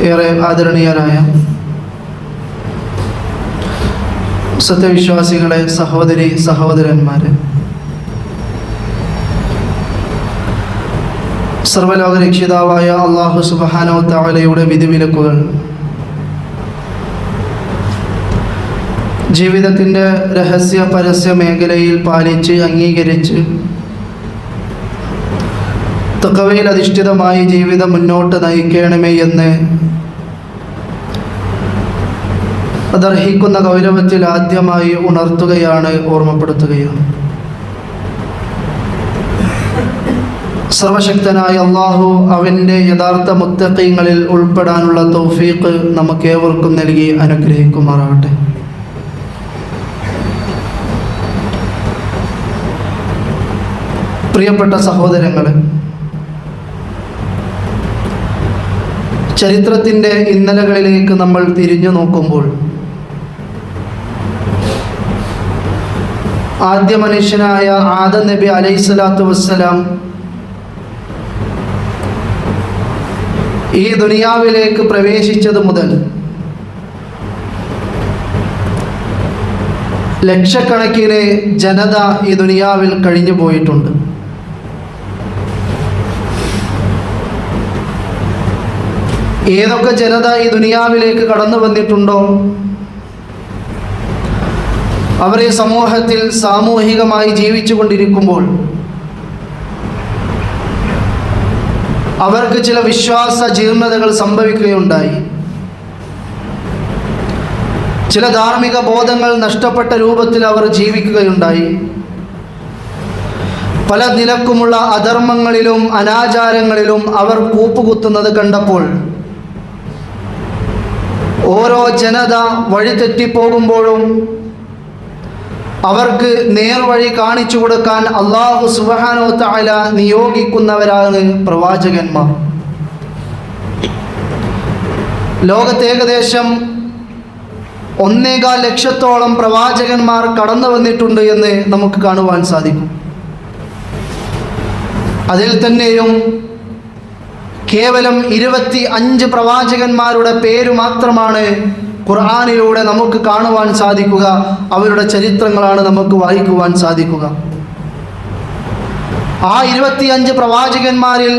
ഏറെ ആദരണീയരായ സത്യവിശ്വാസികളെ, സഹോദരി സഹോദരന്മാരെ, സർവ്വലോക രക്ഷിതാവായ അല്ലാഹു സുബ്ഹാനഹു വ തആലയുടെ വിധിവിലക്കുകൾ ജീവിതത്തിൻ്റെ രഹസ്യ പരസ്യ മേഖലയിൽ പാലിച്ച് അംഗീകരിച്ച് തഖ്വയിൽ അധിഷ്ഠിതമായി ജീവിതം മുന്നോട്ട് നയിക്കണമേ എന്ന് അതർഹിക്കുന്ന ഗൗരവത്തിൽ ആദ്യമായി ഉണർത്തുകയാണ്, ഓർമ്മപ്പെടുത്തുകയാണ്. സർവശക്തനായ അല്ലാഹു അവൻ്റെ യഥാർത്ഥ മുത്തഖീങ്ങളിൽ ഉൾപ്പെടാനുള്ള തൗഫീഖ് നമുക്കേവർക്കും നൽകി അനുഗ്രഹിക്കുമാറാവട്ടെ. പ്രിയപ്പെട്ട സഹോദരങ്ങളെ, ചരിത്രത്തിൻ്റെ ഇന്നലകളിലേക്ക് നമ്മൾ തിരിഞ്ഞു നോക്കുമ്പോൾ ആദ്യ മനുഷ്യനായ ആദം നബി അലൈഹിസ്സലാത്തു വസ്സലാം ഈ ദുനിയാവിലേക്ക് പ്രവേശിച്ചത് മുതൽ ലക്ഷക്കണക്കിന് ജനത ഈ ദുനിയാവിൽ കഴിഞ്ഞു പോയിട്ടുണ്ട്. ഏതൊക്കെ ജനത ഈ ദുനിയാവിലേക്ക് കടന്നു വന്നിട്ടുണ്ടോ അവർ ഈ സമൂഹത്തിൽ സാമൂഹികമായി ജീവിച്ചു കൊണ്ടിരിക്കുമ്പോൾ അവർക്ക് ചില വിശ്വാസ ജീർണതകൾ സംഭവിക്കുകയുണ്ടായി. ചില ധാർമ്മിക ബോധങ്ങൾ നഷ്ടപ്പെട്ട രൂപത്തിൽ അവർ ജീവിക്കുകയുണ്ടായി. പല നിലക്കുമുള്ള അധർമ്മങ്ങളിലും അനാചാരങ്ങളിലും അവർ കൂപ്പുകുത്തുന്നത് കണ്ടപ്പോൾ ഓരോ ജനത വഴിതെറ്റിപ്പോകുമ്പോഴും അവർക്ക് നേർവഴി കാണിച്ചു കൊടുക്കാൻ അല്ലാഹു സുബ്ഹാനഹു വ തആല നിയോഗിക്കുന്നവരാണ് പ്രവാചകന്മാർ. ലോകത്ത് ഏകദേശം 1.25 ലക്ഷത്തോളം പ്രവാചകന്മാർ കടന്നു വന്നിട്ടുണ്ട് എന്ന് നമുക്ക് കാണുവാൻ സാധിക്കും. അതിൽ തന്നെയും കേവലം 25 പ്രവാചകന്മാരുടെ പേര് മാത്രമാണ് ഖുർആനിലൂടെ നമുക്ക് കാണുവാൻ സാധിക്കുക. അവരുടെ ചരിത്രങ്ങളാണ് നമുക്ക് വായിക്കുവാൻ സാധിക്കുക. ആ 25 പ്രവാചകന്മാരിൽ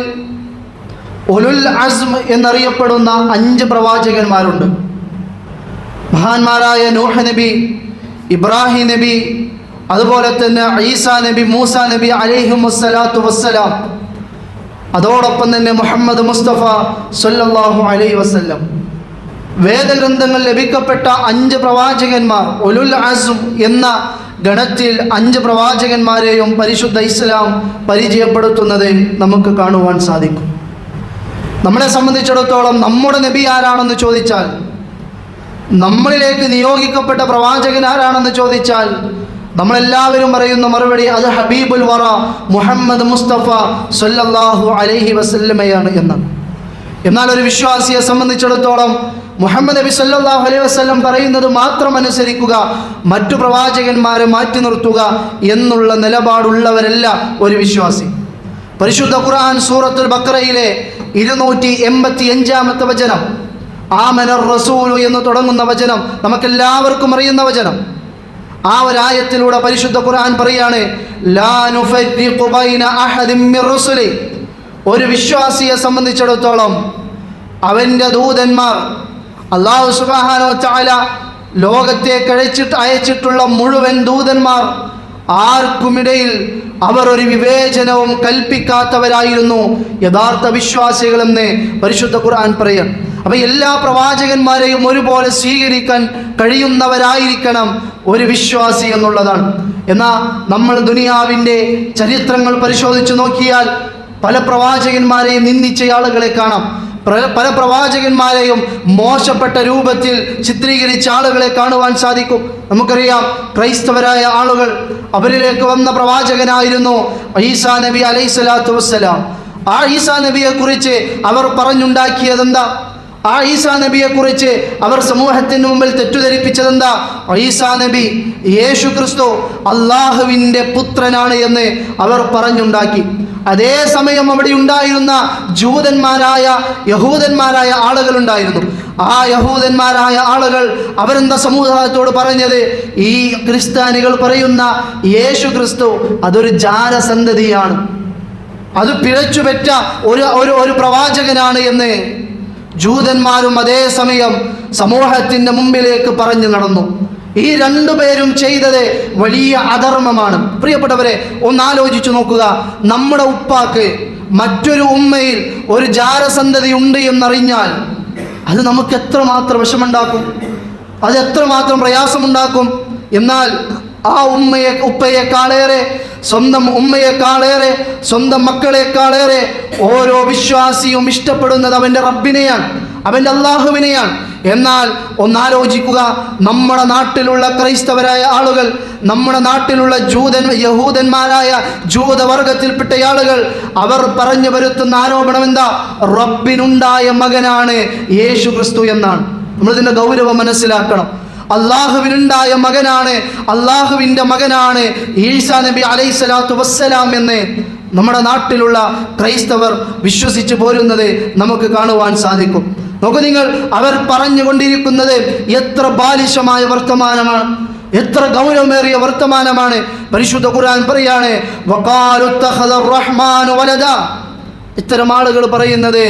ഉലുൽ അസ്ം എന്നറിയപ്പെടുന്ന 5 പ്രവാചകന്മാരുണ്ട്. മഹാന്മാരായ നൂഹ് നബി, ഇബ്രാഹിം നബി, അതുപോലെ തന്നെ ഈസാ നബി, മൂസാ നബി അലൈഹിമുസ്സലാത്തു വസ്സലാം, അതോടൊപ്പം തന്നെ മുഹമ്മദ് മുസ്തഫ സല്ലല്ലാഹു അലൈഹി വസല്ലം. വേദഗ്രന്ഥങ്ങൾ ലഭിക്കപ്പെട്ട 5 പ്രവാചകന്മാർ, ഉലുൽ അസ്ം എന്ന ഗണത്തിൽ 5 പ്രവാചകന്മാരെയും പരിശുദ്ധ ഇസ്ലാം പരിചയപ്പെടുത്തുന്നത് നമുക്ക് കാണുവാൻ സാധിക്കും. നമ്മളെ സംബന്ധിച്ചിടത്തോളം നമ്മുടെ നബി ആരാണെന്ന് ചോദിച്ചാൽ, നമ്മളിലേക്ക് നിയോഗിക്കപ്പെട്ട പ്രവാചകൻ ആരാണെന്ന് ചോദിച്ചാൽ നമ്മളെല്ലാവരും പറയുന്ന മറുപടി അത് ഹബീബുൽ വറ മുഹമ്മദ് മുസ്തഫ സല്ലല്ലാഹു അലൈഹി വസല്ലമയാണ് എന്നാണ്. എന്നാൽ ഒരു വിശ്വാസിയെ സംബന്ധിച്ചിടത്തോളം മുഹമ്മദ് നബി സല്ലല്ലാഹു അലൈഹി വസല്ലം പറയുന്നത് മാത്രം അനുസരിക്കുക, മറ്റു പ്രവാചകന്മാരെ മാറ്റി നിർത്തുക എന്നുള്ള നിലപാടുള്ളവരല്ല ഒരു വിശ്വാസി. പരിശുദ്ധ ഖുർആൻ സൂറത്തുൽ ബഖറയിലെ 285-ാമത്തെ വചനം, ആമനർ റസൂലു എന്ന് തുടങ്ങുന്ന വചനം, നമുക്കെല്ലാവർക്കും അറിയുന്ന വചനം. ആ ഒരായത്തിലൂടെ പരിശുദ്ധ ഖുർആൻ പറയാണ്, ലാ നുഫരിഖു ബൈന അഹദിൻ മിർ റുസുലി. ഒരു വിശ്വാസിയെ സംബന്ധിച്ചിടത്തോളം അവൻ്റെ ദൂതന്മാർ, അല്ലാഹു സുബ്ഹാനഹു വ തആല ലോകത്തേക്ക് അയച്ചിട്ടുള്ള മുഴുവൻ ദൂതന്മാർ ആർക്കുമിടയിൽ അവർ ഒരു വിവേചനവും കൽപ്പിക്കാത്തവരായിരുന്നു യഥാർത്ഥ വിശ്വാസികളെന്ന് പരിശുദ്ധ ഖുർആൻ പറയാം. അപ്പോൾ എല്ലാ പ്രവാചകന്മാരെയും ഒരുപോലെ സ്വീകരിക്കാൻ കഴിയുന്നവരായിരിക്കണം ഒരു വിശ്വാസി എന്നുള്ളതാണ്. എന്നാൽ നമ്മൾ ദുനിയാവിൻ്റെ ചരിത്രങ്ങൾ പരിശോധിച്ച് നോക്കിയാൽ പല പ്രവാചകന്മാരെയും നിന്ദിച്ച ആളുകളെ കാണാം. പല പ്രവാചകന്മാരെയും മോശപ്പെട്ട രൂപത്തിൽ ചിത്രീകരിച്ച ആളുകളെ കാണുവാൻ സാധിക്കും. നമുക്കറിയാം, ക്രൈസ്തവരായ ആളുകൾ, അവരിലേക്ക് വന്ന പ്രവാചകനായിരുന്നു ഈസാ നബി അലൈഹിസ്സലാത്തു വസ്സലാം. ആ ഈസാ നബിയെക്കുറിച്ച് അവർ പറഞ്ഞുണ്ടാക്കിയതെന്താ? ആ ഈസാ നബിയെക്കുറിച്ച് അവർ സമൂഹത്തിന് മുമ്പിൽ തെറ്റിദ്ധരിപ്പിച്ചതെന്താ? ഈസാ നബി, യേശു ക്രിസ്തു അള്ളാഹുവിൻ്റെ പുത്രനാണ് എന്ന് അവർ പറഞ്ഞുണ്ടാക്കി. അതേ സമയം അവിടെ ഉണ്ടായിരുന്ന ജൂതന്മാരായ യഹൂദന്മാരായ ആളുകളുണ്ടായിരുന്നു. ആ യഹൂദന്മാരായ ആളുകൾ അവരെന്താ സമൂഹത്തോട് പറഞ്ഞത്? ഈ ക്രിസ്ത്യാനികൾ പറയുന്ന യേശു ക്രിസ്തു അതൊരു ജാരസന്തതിയാണ്, അത് പിഴച്ചുപെറ്റ ഒരു പ്രവാചകനാണ് എന്ന് ജൂതന്മാരും അതേ സമയം സമൂഹത്തിന്റെ മുമ്പിലേക്ക് പറഞ്ഞു നടന്നു. ഈ രണ്ടുപേരും ചെയ്തത് വലിയ അധർമ്മമാണ്. പ്രിയപ്പെട്ടവരെ, ഒന്നാലോചിച്ചു നോക്കുക. നമ്മുടെ ഉപ്പാക്ക് മറ്റൊരു ഉമ്മയിൽ ഒരു ജാരസന്തതി ഉണ്ട് എന്നറിഞ്ഞാൽ അത് നമുക്ക് എത്രമാത്രം വിഷമുണ്ടാക്കും, അത് എത്രമാത്രം പ്രയാസമുണ്ടാക്കും. എന്നാൽ ആ ഉപ്പയെക്കാളേറെ, സ്വന്തം ഉമ്മയെക്കാളേറെ, സ്വന്തം മക്കളെക്കാളേറെ ഓരോ വിശ്വാസിയും ഇഷ്ടപ്പെടുന്നത് അവൻ്റെ റബ്ബിനെയാണ്, അവൻ്റെ അള്ളാഹുവിനെയാണ്. എന്നാൽ ഒന്നാലോചിക്കുക, നമ്മുടെ നാട്ടിലുള്ള ക്രൈസ്തവരായ ആളുകൾ, നമ്മുടെ നാട്ടിലുള്ള യഹൂദന്മാരായ ജൂതവർഗത്തിൽപ്പെട്ട ആളുകൾ, അവർ പറഞ്ഞു വരുത്തുന്ന ആരോപണം എന്താ? റബ്ബിനുണ്ടായ മകനാണ് യേശു ക്രിസ്തു എന്നാണ്. നമ്മളിതിൻ്റെ ഗൗരവം മനസ്സിലാക്കണം. അള്ളാഹുവിനുണ്ടായ മകനാണ്, അള്ളാഹുവിൻ്റെ മകനാണ് ഈസാ നബി അലൈഹിസ്സലാത്തു വസ്സലാം എന്ന് നമ്മുടെ നാട്ടിലുള്ള ക്രൈസ്തവർ വിശ്വസിച്ച് പോരുന്നത് നമുക്ക് കാണുവാൻ സാധിക്കും. നോക്കൂ നിങ്ങൾ, അവർ പറഞ്ഞുകൊണ്ടിരിക്കുന്നത് എത്ര ബാലിശമായ വർത്തമാനമാണ്, എത്ര ഗൗരവമേറിയ വർത്തമാനമാണ്. പരിശുദ്ധ ഖുർആൻ പറയാണ്, വഖാലുത്തഖദർ റഹ്മാനു വലദ. ഇത്തരം ആളുകൾ പറയുന്നത്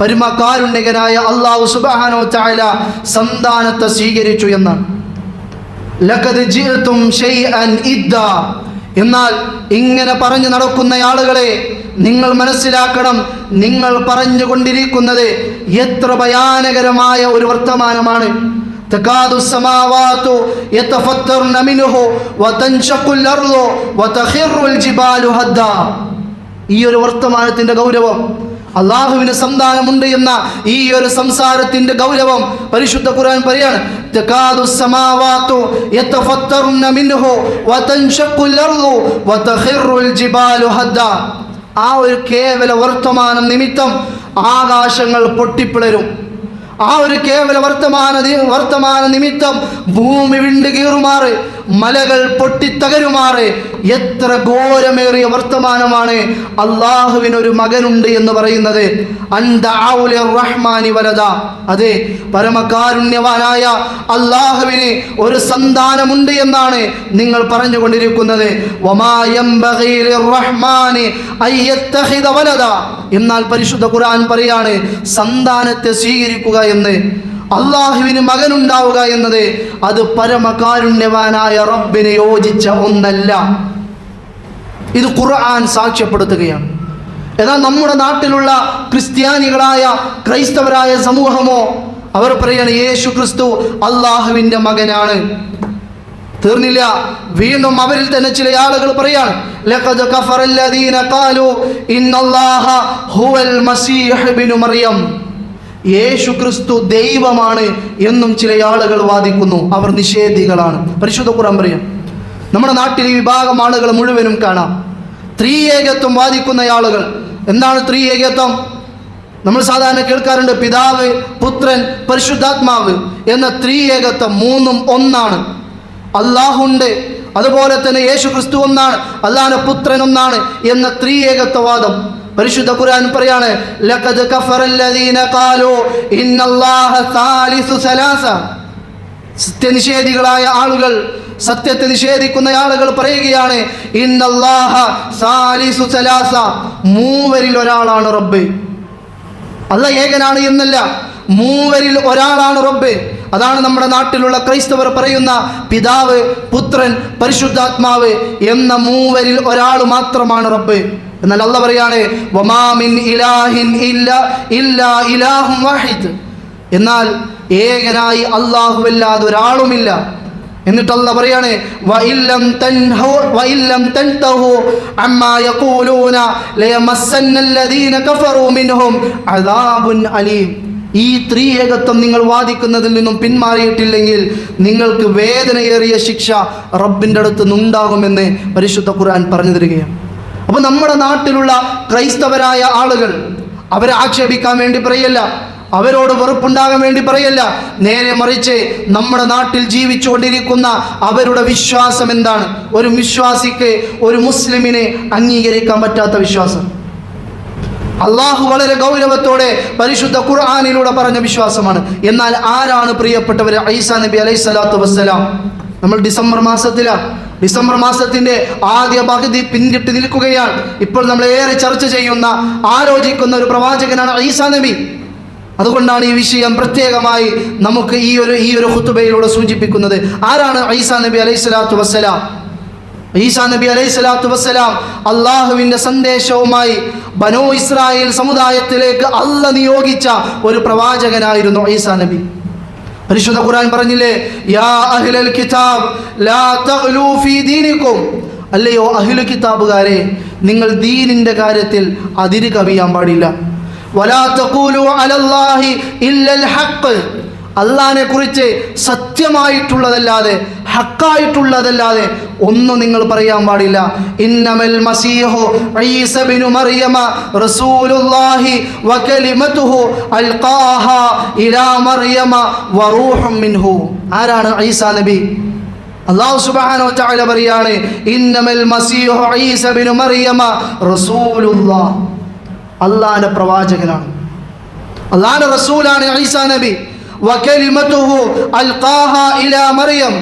പരമകാരുണ്യകനായ അല്ലാഹു സുബ്ഹാനഹു വ തആല സന്താനത്തെ സ്വീകരിച്ചു എന്നാണ്. ലഖദ് ജിഅതും ശൈഅൻ ഇദ്ദാ. എന്നാൽ ഇങ്ങനെ പറഞ്ഞു നടക്കുന്ന ആളുകളെ നിങ്ങൾ മനസ്സിലാക്കണം, നിങ്ങൾ പറഞ്ഞുകൊണ്ടിരിക്കുന്നത് എത്ര ഭയാനകരമായ ഒരു വർത്തമാനമാണ്. തകാദു സമാവാതു യതഫത്തർന മിൻഹു വതൻഷഖുൽ അർളു വതഖിറുൽ ജിബാലു ഹദ്ദാ. ഈ ഒരു വർത്തമാനത്തിന്റെ ഗൗരവം, അള്ളാഹുവിന് സന്താനമുണ്ട് എന്ന ഈ ഒരു സംസാരത്തിന്റെ ഗൗരവം പരിശുദ്ധ ഖുർആൻ പറയാണ്, തകാദു സമാവാതു യതഫത്തർന മിൻഹു വതൻഷഖുൽ അർളു വതഖിറുൽ ജിബാലു ഹദ്ദാ. ആ ഒരു കേവല വർത്തമാനം നിമിത്തം ആകാശങ്ങൾ പൊട്ടിപ്പിളരും. ആ ഒരു കേവല വർത്തമാന നിമിത്തം ഭൂമി വിണ്ടുകീറുമാറ്, മലകൾ പൊട്ടിത്തകരുമാറ്. എത്ര ഘോരമേറിയ വർത്തമാനമാണ് അള്ളാഹുവിനൊരു മകനുണ്ട് എന്ന് പറയുന്നത്. റഹ്മാനി വലദ. അതെ, പരമകാരുണ്യവാനായ അള്ളാഹുവിന് ഒരു സന്താനമുണ്ട് എന്നാണ് നിങ്ങൾ പറഞ്ഞുകൊണ്ടിരിക്കുന്നത്. എന്നാൽ പരിശുദ്ധ ഖുർആൻ പറയാണ്, സന്താനത്തെ സ്വീകരിക്കുക എന്ന്, അള്ളാഹുവിന് മകനുണ്ടാവുക എന്നത് അത് പരമകാരുണ്യവാനായ റബ്ബിന് യോജിച്ച ഒന്നല്ല. ഇത് ഖുർആൻ സാക്ഷ്യപ്പെടുത്തുകയാണ്. എന്നാൽ നമ്മുടെ നാട്ടിലുള്ള ക്രിസ്ത്യാനികളായ ക്രൈസ്തവരായ സമൂഹമോ അവർ പറയാണ് യേശു ക്രിസ്തു അള്ളാഹുവിൻ്റെ മകനാണ്. തീർന്നില്ല, വീണ്ടും അവരിൽ തന്നെ ചില ആളുകൾ പറയാണ്, ലഖദ് കഫറല്ലദീന ഖാലു ഇന്നല്ലാഹ ഹുവൽ മസീഹ് ഇബ്നു മറിയം. യേശു ക്രിസ്തു ദൈവമാണ് എന്നും ചില ആളുകൾ വാദിക്കുന്നു. അവർ നിഷേധികളാണ്. പരിശുദ്ധ ഖുർആൻ പറയും, നമ്മുടെ നാട്ടിൽ ഈ വിഭാഗം ആളുകൾ മുഴുവനും കാണാം. ത്രിയേകത്വം വാദിക്കുന്ന ആളുകൾ. എന്താണ് ത്രിയേകത്വം? നമ്മൾ സാധാരണ കേൾക്കാറുണ്ട്, പിതാവ്, പുത്രൻ, പരിശുദ്ധാത്മാവ് എന്ന ത്രിയേകത്വം. മൂന്നും ഒന്നാണ്. അള്ളാഹുണ്ട്, അതുപോലെ തന്നെ യേശു ക്രിസ്തു ഒന്നാണ്, അള്ളാഹുവിന്റെ പുത്രൻ ഒന്നാണ് എന്ന ത്രിയേകത്വവാദം. പരിശുദ്ധ ഖുർആൻ പറയാണ്, ലഖദ് കഫറല്ലദീന ഖാലു ഇന്നല്ലാഹ സാലിസു സലാസ. സത്യനിഷേധികളായ ആളുകൾ, സത്യത്തെ നിഷേധിക്കുന്ന ആളുകൾ പറയുകയാണ്, ഇന്നല്ലാഹ സാലിസു സലാസ, മൂവരിൽ ഒരാളാണ് റബ്ബ്. അല്ലാഹ് ഏകനാണ് എന്നല്ല, മൂവരിൽ ഒരാളാണ് റബ്ബ്. അതാണ് നമ്മുടെ നാട്ടിലുള്ള ക്രൈസ്തവർ പറയുന്ന പിതാവ്, പുത്രൻ, പരിശുദ്ധാത്മാവ് എന്ന മൂവരിൽ ഒരാൾ മാത്രമാണ് റബ്ബ്. എന്നാൽ അല്ലാഹ് പറയാണ്, വമാ മിൻ ഇലാഹിൻ ഇല്ലാ ഇലാഹും വാഹിദ്. എന്നാൽ ഏകനായി അല്ലാഹുവല്ലാതെ ഒരാളുമില്ല. എന്നിട്ട് അല്ലാഹ് പറയാണ്, വഇല്ലം തൻതഹു അമ്മാ യഖൂലൂന ലയമസ്സന്നല്ലദീന കഫറൂ മിൻഹും അദാബുൻ അലീം. ഈ ത്രിയേകത്വം നിങ്ങൾ വാദിക്കുന്നതിൽ നിന്നും പിന്മാറിയിട്ടില്ലെങ്കിൽ നിങ്ങൾക്ക് വേദനയേറിയ ശിക്ഷ റബ്ബിൻ്റെ അടുത്ത് നിന്നുണ്ടാകുമെന്ന് പരിശുദ്ധ ഖുർആൻ പറഞ്ഞു തരികയാണ്. അപ്പോൾ നമ്മുടെ നാട്ടിലുള്ള ക്രൈസ്തവരായ ആളുകൾ അവരെ ആക്ഷേപിക്കാൻ വേണ്ടി പറയല്ല, അവരോട് വെറുപ്പുണ്ടാകാൻ വേണ്ടി പറയല്ല. നേരെ മറിച്ച് നമ്മുടെ നാട്ടിൽ ജീവിച്ചുകൊണ്ടിരിക്കുന്ന അവരുടെ വിശ്വാസം എന്താണ്? ഒരു വിശ്വാസിക്ക്, ഒരു മുസ്ലിമിനെ അംഗീകരിക്കാൻ പറ്റാത്ത വിശ്വാസം. അള്ളാഹു വളരെ ഗൗരവത്തോടെ പരിശുദ്ധ ഖുർആനിലൂടെ പറഞ്ഞ വിശ്വാസമാണ്. എന്നാൽ ആരാണ് പ്രിയപ്പെട്ടവർ ഈസാ നബി അലൈഹി സ്വലാത്തു വസ്സലാം? നമ്മൾ ഡിസംബർ മാസത്തിന്റെ ആദ്യ പകുതി പിന്നിട്ട് നിൽക്കുകയാണ്. ഇപ്പോൾ നമ്മൾ ഏറെ ചർച്ച ചെയ്യുന്ന, ആലോചിക്കുന്ന ഒരു പ്രവാചകനാണ് ഈസാ നബി. അതുകൊണ്ടാണ് ഈ വിഷയം പ്രത്യേകമായി നമുക്ക് ഈ ഒരു ഖുതുബയിലൂടെ സൂചിപ്പിക്കുന്നത്. ആരാണ് ഈസാ നബി അലൈഹി സ്വലാത്തു വസ്സലാം? ഈസാ നബി അലൈഹി സ്വലാത്തു വസ്സലാം അള്ളാഹുവിൻ്റെ സന്ദേശവുമായി ബനൂ ഇസ്രായേൽ സമുദായത്തിലേക്ക് അള്ളാഹ് നിയോഗിച്ച ഒരു പ്രവാചകനായിരുന്നു ഈസാ നബി. പരിശുദ്ധ ഖുർആൻ പറഞ്ഞില്ലേ, യാ അഹ്ലൽ കിതാബ് ലാ തഗ്ലൂ ഫീ ദീനിക്കും, അല്ലയോ അഹ്ലു കിതാബുകാരെ, നിങ്ങൾ ദീനിന്റെ കാര്യത്തിൽ അതിര് കവിയാൻ പാടില്ല. വലാ തഖൂലു അലല്ലാഹി ഇല്ലൽ ഹഖ്, അള്ളാഹിനെ കുറിച്ച് സത്യമായിട്ടുള്ളതല്ലാതെ ഹക്കായിട്ടുള്ളതല്ലാതെ ഒന്നും നിങ്ങൾ പറയാൻ പാടില്ല. ഇന്നമൽ മസീഹു ഈസ ഇബ്നു മറിയമ റസൂലുള്ളാഹി വകലിമതുഹു അൽഖാഹാ ഇലാ മറിയമ വറൂഹും മിൻഹു. ആരാണ് ഈസാ നബി? അല്ലാഹു സുബ്ഹാനഹു വ തആല പറയാണ്, ഇന്നമൽ മസീഹു ഈസ ഇബ്നു മറിയമ റസൂലുള്ളാഹ്, അള്ളാഹിന്റെ പ്രവാചകനാണ്, അള്ളാഹിന്റെ റസൂലാണ് ഈസാ നബി. വകലിമതുഹു അൽഖാഹാ ഇലാ മറിയം,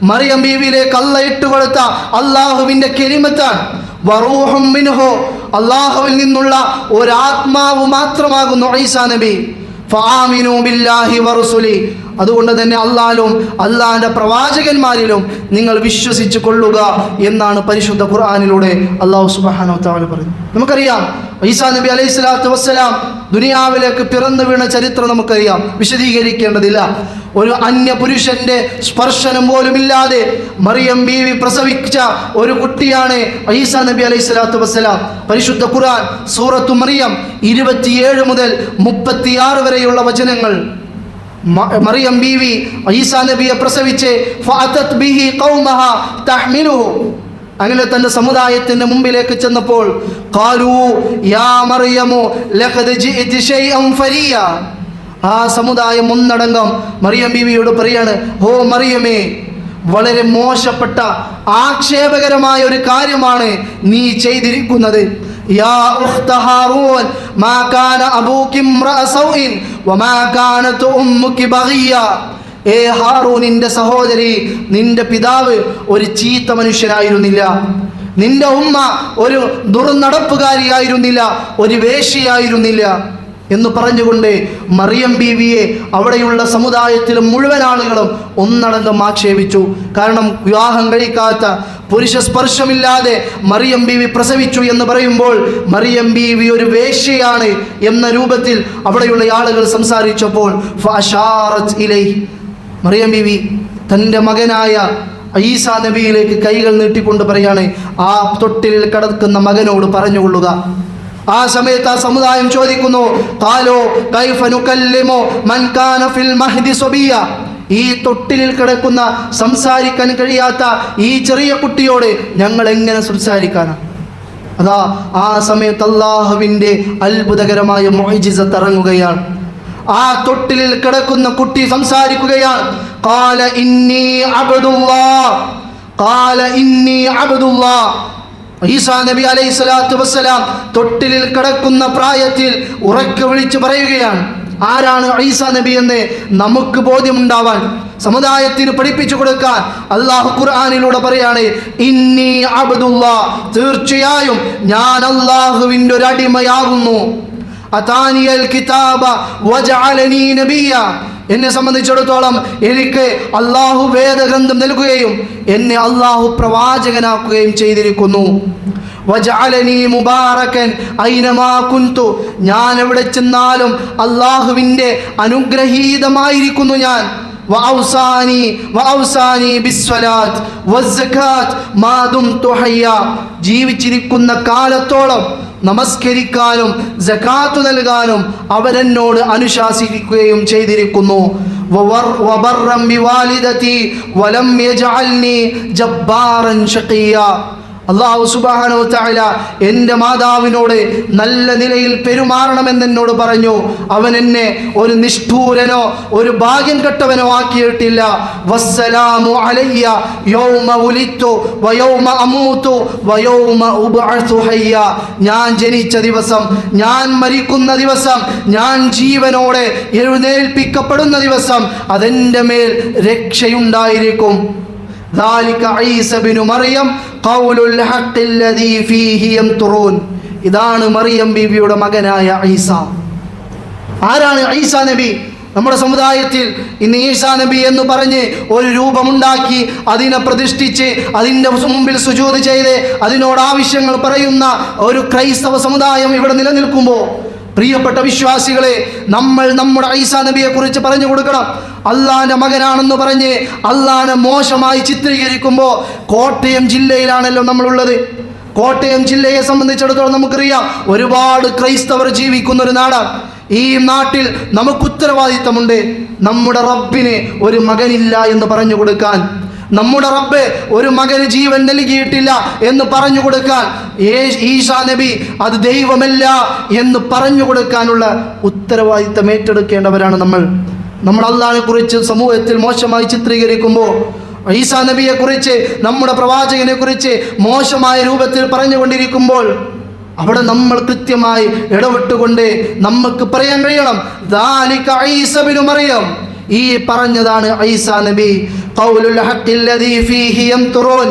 മറിയം ബീവിയിലേക്ക് അല്ലാഹ് ഇട്ടുകൊടുത്ത അള്ളാഹുവിൻ്റെ കലിമത്താണ്. വറൂഹും മിൻഹു, അള്ളാഹുവിൽ നിന്നുള്ള ഒരാത്മാവ് മാത്രമാകുന്നു ഈസാ നബി. ഫആമിനൂ ബില്ലാഹി വറസുലി, അതുകൊണ്ട് തന്നെ അള്ളാഹിലും അള്ളാഹിൻ്റെ പ്രവാചകന്മാരിലും നിങ്ങൾ വിശ്വസിച്ച് കൊള്ളുക എന്നാണ് പരിശുദ്ധ ഖുർആനിലൂടെ അല്ലാഹു സുബ്ഹാനഹു വ തആല പറയുന്നത്. നമുക്കറിയാം ഈസാ നബി അലൈഹി സ്വലാത്തു വസ്സലാം ദുനിയാവിലേക്ക് പിറന്നു വീണ ചരിത്രം നമുക്കറിയാം, വിശദീകരിക്കേണ്ടതില്ല. ഒരു അന്യ പുരുഷന്റെ സ്പർശനം പോലുമില്ലാതെ മറിയം ബീവി പ്രസവിച്ച ഒരു കുട്ടിയാണ് ഈസാ നബി അലൈഹി സ്വലാത്തു വസ്സലാം. പരിശുദ്ധ ഖുർആൻ സൂറത്തു മറിയം 27 മുതൽ 36 വരെയുള്ള വചനങ്ങൾ. മറിയം ബീവി ഈസാ നബിയെ പ്രസവിച്ച് ഫഅതത് ബിഹി ഖൗമഹാ തഹ്മിലുഹു, അങ്ങനെ തന്റെ സമുദായത്തിന്റെ മുമ്പിലേക്ക് ചെന്നപ്പോൾ ഖാലൂ യാ മറിയമു ലഖദ് ജിഇതി ശൈഅൻ ഫരിയ, ആ സമുദായം ഒന്നടങ്കം മറിയം ബീവിയോട് പറയാണ്, ഓ മറിയമേ, വളരെ മോശപ്പെട്ട ആക്ഷേപകരമായ ഒരു കാര്യമാണ് നീ ചെയ്തിരിക്കുന്നത്. യാ ഉഖ്ത ഹാറൂൻ മാ കാന അബൂകി ഇംറഅ സൗഇൻ വമാ കാനത് ഉമ്മുകി ബഗിയ, ഏ ഹാറൂനിന്റെ സഹോദരി, നിന്റെ പിതാവ് ഒരു ചീത്ത മനുഷ്യനായിരുന്നില്ല, നിന്റെ ഉമ്മ ഒരു ദുർനടപ്പുകാരിയായിരുന്നില്ല, ഒരു വേശ്യയായിരുന്നില്ല എന്ന് പറഞ്ഞുകൊണ്ട് മറിയം ബീവിയെ അവിടെയുള്ള സമുദായത്തിലെ മുഴുവൻ ആളുകളും ഒന്നടങ്കം ആക്ഷേപിച്ചു. കാരണം വിവാഹം കഴിക്കാത്ത, പുരുഷ സ്പർശമില്ലാതെ മറിയം ബീവി പ്രസവിച്ചു എന്ന് പറയുമ്പോൾ മറിയം ബീവി ഒരു വേശ്യയാണ് എന്ന രൂപത്തിൽ അവിടെയുള്ള ആളുകൾ സംസാരിച്ചപ്പോൾ ഫഅശാറത് ഇലൈഹി, മറിയം ബീവി തൻ്റെ മകനായ ഈസാ നബിയിലേക്ക് കൈകൾ നീട്ടിക്കൊണ്ട് പറയാണ്, ആ തൊട്ടിലിൽ കിടക്കുന്ന മകനോട് പറഞ്ഞുകൊള്ളുക. ആ സമയത്ത് ആ സമുദായം ചോദിക്കുന്നു, ഖാലൂ കൈഫ നുകല്ലിമു മൻ കാന ഫിൽ മഹ്ദി സബിയ, ഈ തൊട്ടിലിൽ കിടക്കുന്ന സംസാരിക്കാൻ കഴിയാത്ത ഈ ചെറിയ കുട്ടിയോട് ഞങ്ങൾ എങ്ങനെ സംസാരിക്കാനാണ്? അതാ ആ സമയത്ത് അല്ലാഹുവിൻ്റെ അത്ഭുതകരമായ മുഅ്ജിസത്ത് ഇറങ്ങുകയാണ്. ആ തൊട്ടിലിൽ കിടക്കുന്ന കുട്ടി സംസാരിക്കുകയാണ്. ഖാല ഇന്നി അബ്ദുല്ലാഹ്, ഖാല ഇന്നി അബ്ദുല്ലാഹ്. ഈസാ നബി അലൈഹി സ്വലാത്തു വസ്സലാം തൊട്ടിലിൽ കിടക്കുന്ന പ്രായത്തിൽ ഉറക്കെ വിളിച്ച് പറയുകയാണ്. ആരാണ് ഈസാ നബി എന്ന് നമുക്ക് ബോധ്യമുണ്ടാവാൻ, സമുദായത്തിന് പഠിപ്പിച്ചു കൊടുക്കാൻ അല്ലാഹു ഖുർആനിലൂടെ പറയാണ്, ഇന്നി അബ്ദുല്ലാഹ്, തീർച്ചയായും ഞാൻ അല്ലാഹുവിൻ്റെ ഒരു അടിമയാകുന്നു. അതാനിയൽ കിതാബ വജഅലനി നബിയ, എന്നെ സംബന്ധിച്ചിടത്തോളം എനിക്ക് അള്ളാഹു വേദഗ്രന്ഥം നൽകുകയും എന്നെ അള്ളാഹു പ്രവാചകനാക്കുകയും ചെയ്തിരിക്കുന്നു. വജഅലനി മുബാറകൻ ഐനമാ കുന്തു, ഞാൻ എവിടെ ചെന്നാലും അള്ളാഹുവിൻ്റെ അനുഗ്രഹീതമായിരിക്കുന്നു ഞാൻ. വഔസാനി ബിസ്സലാത്ത് വസ്സകാത്ത് മാ ദുംതു ഹയ്യ, ജീവിച്ചിരിക്കുന്ന കാലത്തോളം നമസ്കരിക്കാനും സകാത്ത് നൽകാനും അവരെന്നോട് അനുശാസിക്കുകയും ചെയ്തിരിക്കുന്നു. വബർറൻ ബിവാലിദതി വലം യജഅൽനി ജബ്ബാറൻ ശഖിയ, അല്ലാഹു സുബ്ഹാനഹു വ തആല എൻ്റെ മാതാവിനോട് നല്ല നിലയിൽ പെരുമാറണമെന്ന് എന്നോട് പറഞ്ഞു. അവൻ എന്നെ ഒരു നിഷ്ഠൂരനോ ഒരു ഭാഗ്യം കെട്ടവനോ ആക്കിയിട്ടില്ല. വസ്സലാമു അലയ്യ യൗമ ഉലിത്തു വയൗമ അമൂതു വയൗമ ഉബ്അത്തു ഹയ്യ. ഞാൻ ജനിച്ച ദിവസം, ഞാൻ മരിക്കുന്ന ദിവസം, ഞാൻ ജീവനോടെ എഴുന്നേൽപ്പിക്കപ്പെടുന്ന ദിവസം അതെൻ്റെ മേൽ രക്ഷയുണ്ടായിരിക്കും. ذلك عيسى بن مريم قول الحق الذي فيه يمترون. ഇതാണ് മറിയം ബീവിയുടെ മകനായ ഈസ. ആരാണ് ഈസാ നബി? നമ്മുടെ സമുദായത്തിൽ ഇന്ന് ഈസാ നബി എന്ന് പറഞ്ഞ് ഒരു രൂപമുണ്ടാക്കി അതിനെ പ്രതിഷ്ഠിച്ച് അതിൻ്റെ മുമ്പിൽ സുജൂദ് ചെയ്ത് അതിനോട് ആവശ്യങ്ങൾ പറയുന്ന ഒരു ക്രൈസ്തവ സമുദായം ഇവിടെ നിലനിൽക്കുമ്പോൾ, പ്രിയപ്പെട്ട വിശ്വാസികളെ, നമ്മൾ നമ്മുടെ ഈസാ നബിയെ കുറിച്ച് പറഞ്ഞു കൊടുക്കണം. അള്ളാന്റെ മകനാണെന്ന് പറഞ്ഞ് അള്ളാനെ മോശമായി ചിത്രീകരിക്കുമ്പോൾ, കോട്ടയം ജില്ലയിലാണല്ലോ നമ്മളുള്ളത്. കോട്ടയം ജില്ലയെ സംബന്ധിച്ചിടത്തോളം നമുക്കറിയാം, ഒരുപാട് ക്രൈസ്തവർ ജീവിക്കുന്ന ഒരു നാടാണ്. ഈ നാട്ടിൽ നമുക്ക് ഉത്തരവാദിത്തമുണ്ട്. നമ്മുടെ റബ്ബിന് ഒരു മകനില്ല എന്ന് പറഞ്ഞു കൊടുക്കാൻ, നമ്മുടെ റബ്ബ് ഒരു മകന് ജീവൻ നൽകിയിട്ടില്ല എന്ന് പറഞ്ഞു കൊടുക്കാൻ, ഈസാ നബി അത് ദൈവമല്ല എന്ന് പറഞ്ഞു കൊടുക്കാനുള്ള ഉത്തരവാദിത്തം ഏറ്റെടുക്കേണ്ടവരാണ് നമ്മൾ. നമ്മൾ അള്ളാഹിനെ കുറിച്ച് സമൂഹത്തിൽ മോശമായി ചിത്രീകരിക്കുമ്പോൾ, ഈസാ നബിയെ കുറിച്ച്, നമ്മുടെ പ്രവാചകനെ കുറിച്ച് മോശമായ രൂപത്തിൽ പറഞ്ഞുകൊണ്ടിരിക്കുമ്പോൾ, അവിടെ നമ്മൾ കൃത്യമായി ഇടപെട്ടുകൊണ്ട് നമുക്ക് പറയാൻ കഴിയണം, ദാലിക ഈസ ഇബ്നു മറിയം, ഈ പറഞ്ഞതാണ് ഈസാ നബി. ഖൗലുൽ ഹഖിൽ ലദീ ഫീഹി യംതുറൂൻ.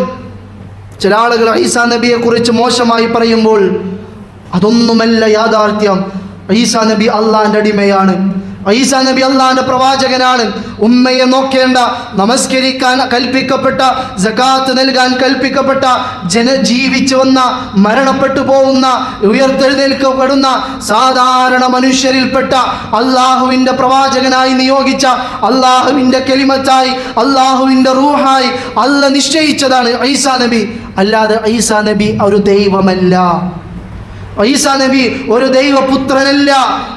ചില ആളുകൾ ഈസാ നബിയെ കുറിച്ച് മോശമായി പറയുമ്പോൾ അതൊന്നുമല്ല യാഥാർത്ഥ്യം. ഈസാ നബി അള്ളാന്റെ അടിമയാണ്. ഈസാ നബി അള്ളാന്റെ പ്രവാചകനാണ്. ഉമ്മയെ നോക്കേണ്ട, നമസ്കരിക്കാൻ കൽപ്പിക്കപ്പെട്ട, സകാത്ത് നൽകാൻ കൽപ്പിക്കപ്പെട്ട, ജീവിച്ചു വന്ന, മരണപ്പെട്ടു പോകുന്ന, ഉയർത്തെഴുന്നേൽക്കപ്പെടുന്ന സാധാരണ മനുഷ്യരിൽപ്പെട്ട അള്ളാഹുവിൻ്റെ പ്രവാചകനായി നിയോഗിച്ച, അള്ളാഹുവിൻ്റെ കലിമത്തായി, അള്ളാഹുവിൻ്റെ റൂഹായി അല്ല നിശ്ചയിച്ചതാണ് ഈസാ നബി. അല്ലാതെ ഈസാ നബി ഒരു ദൈവമല്ല, ഈസാ നബി ഒരു ദൈവപുത്രനല്ല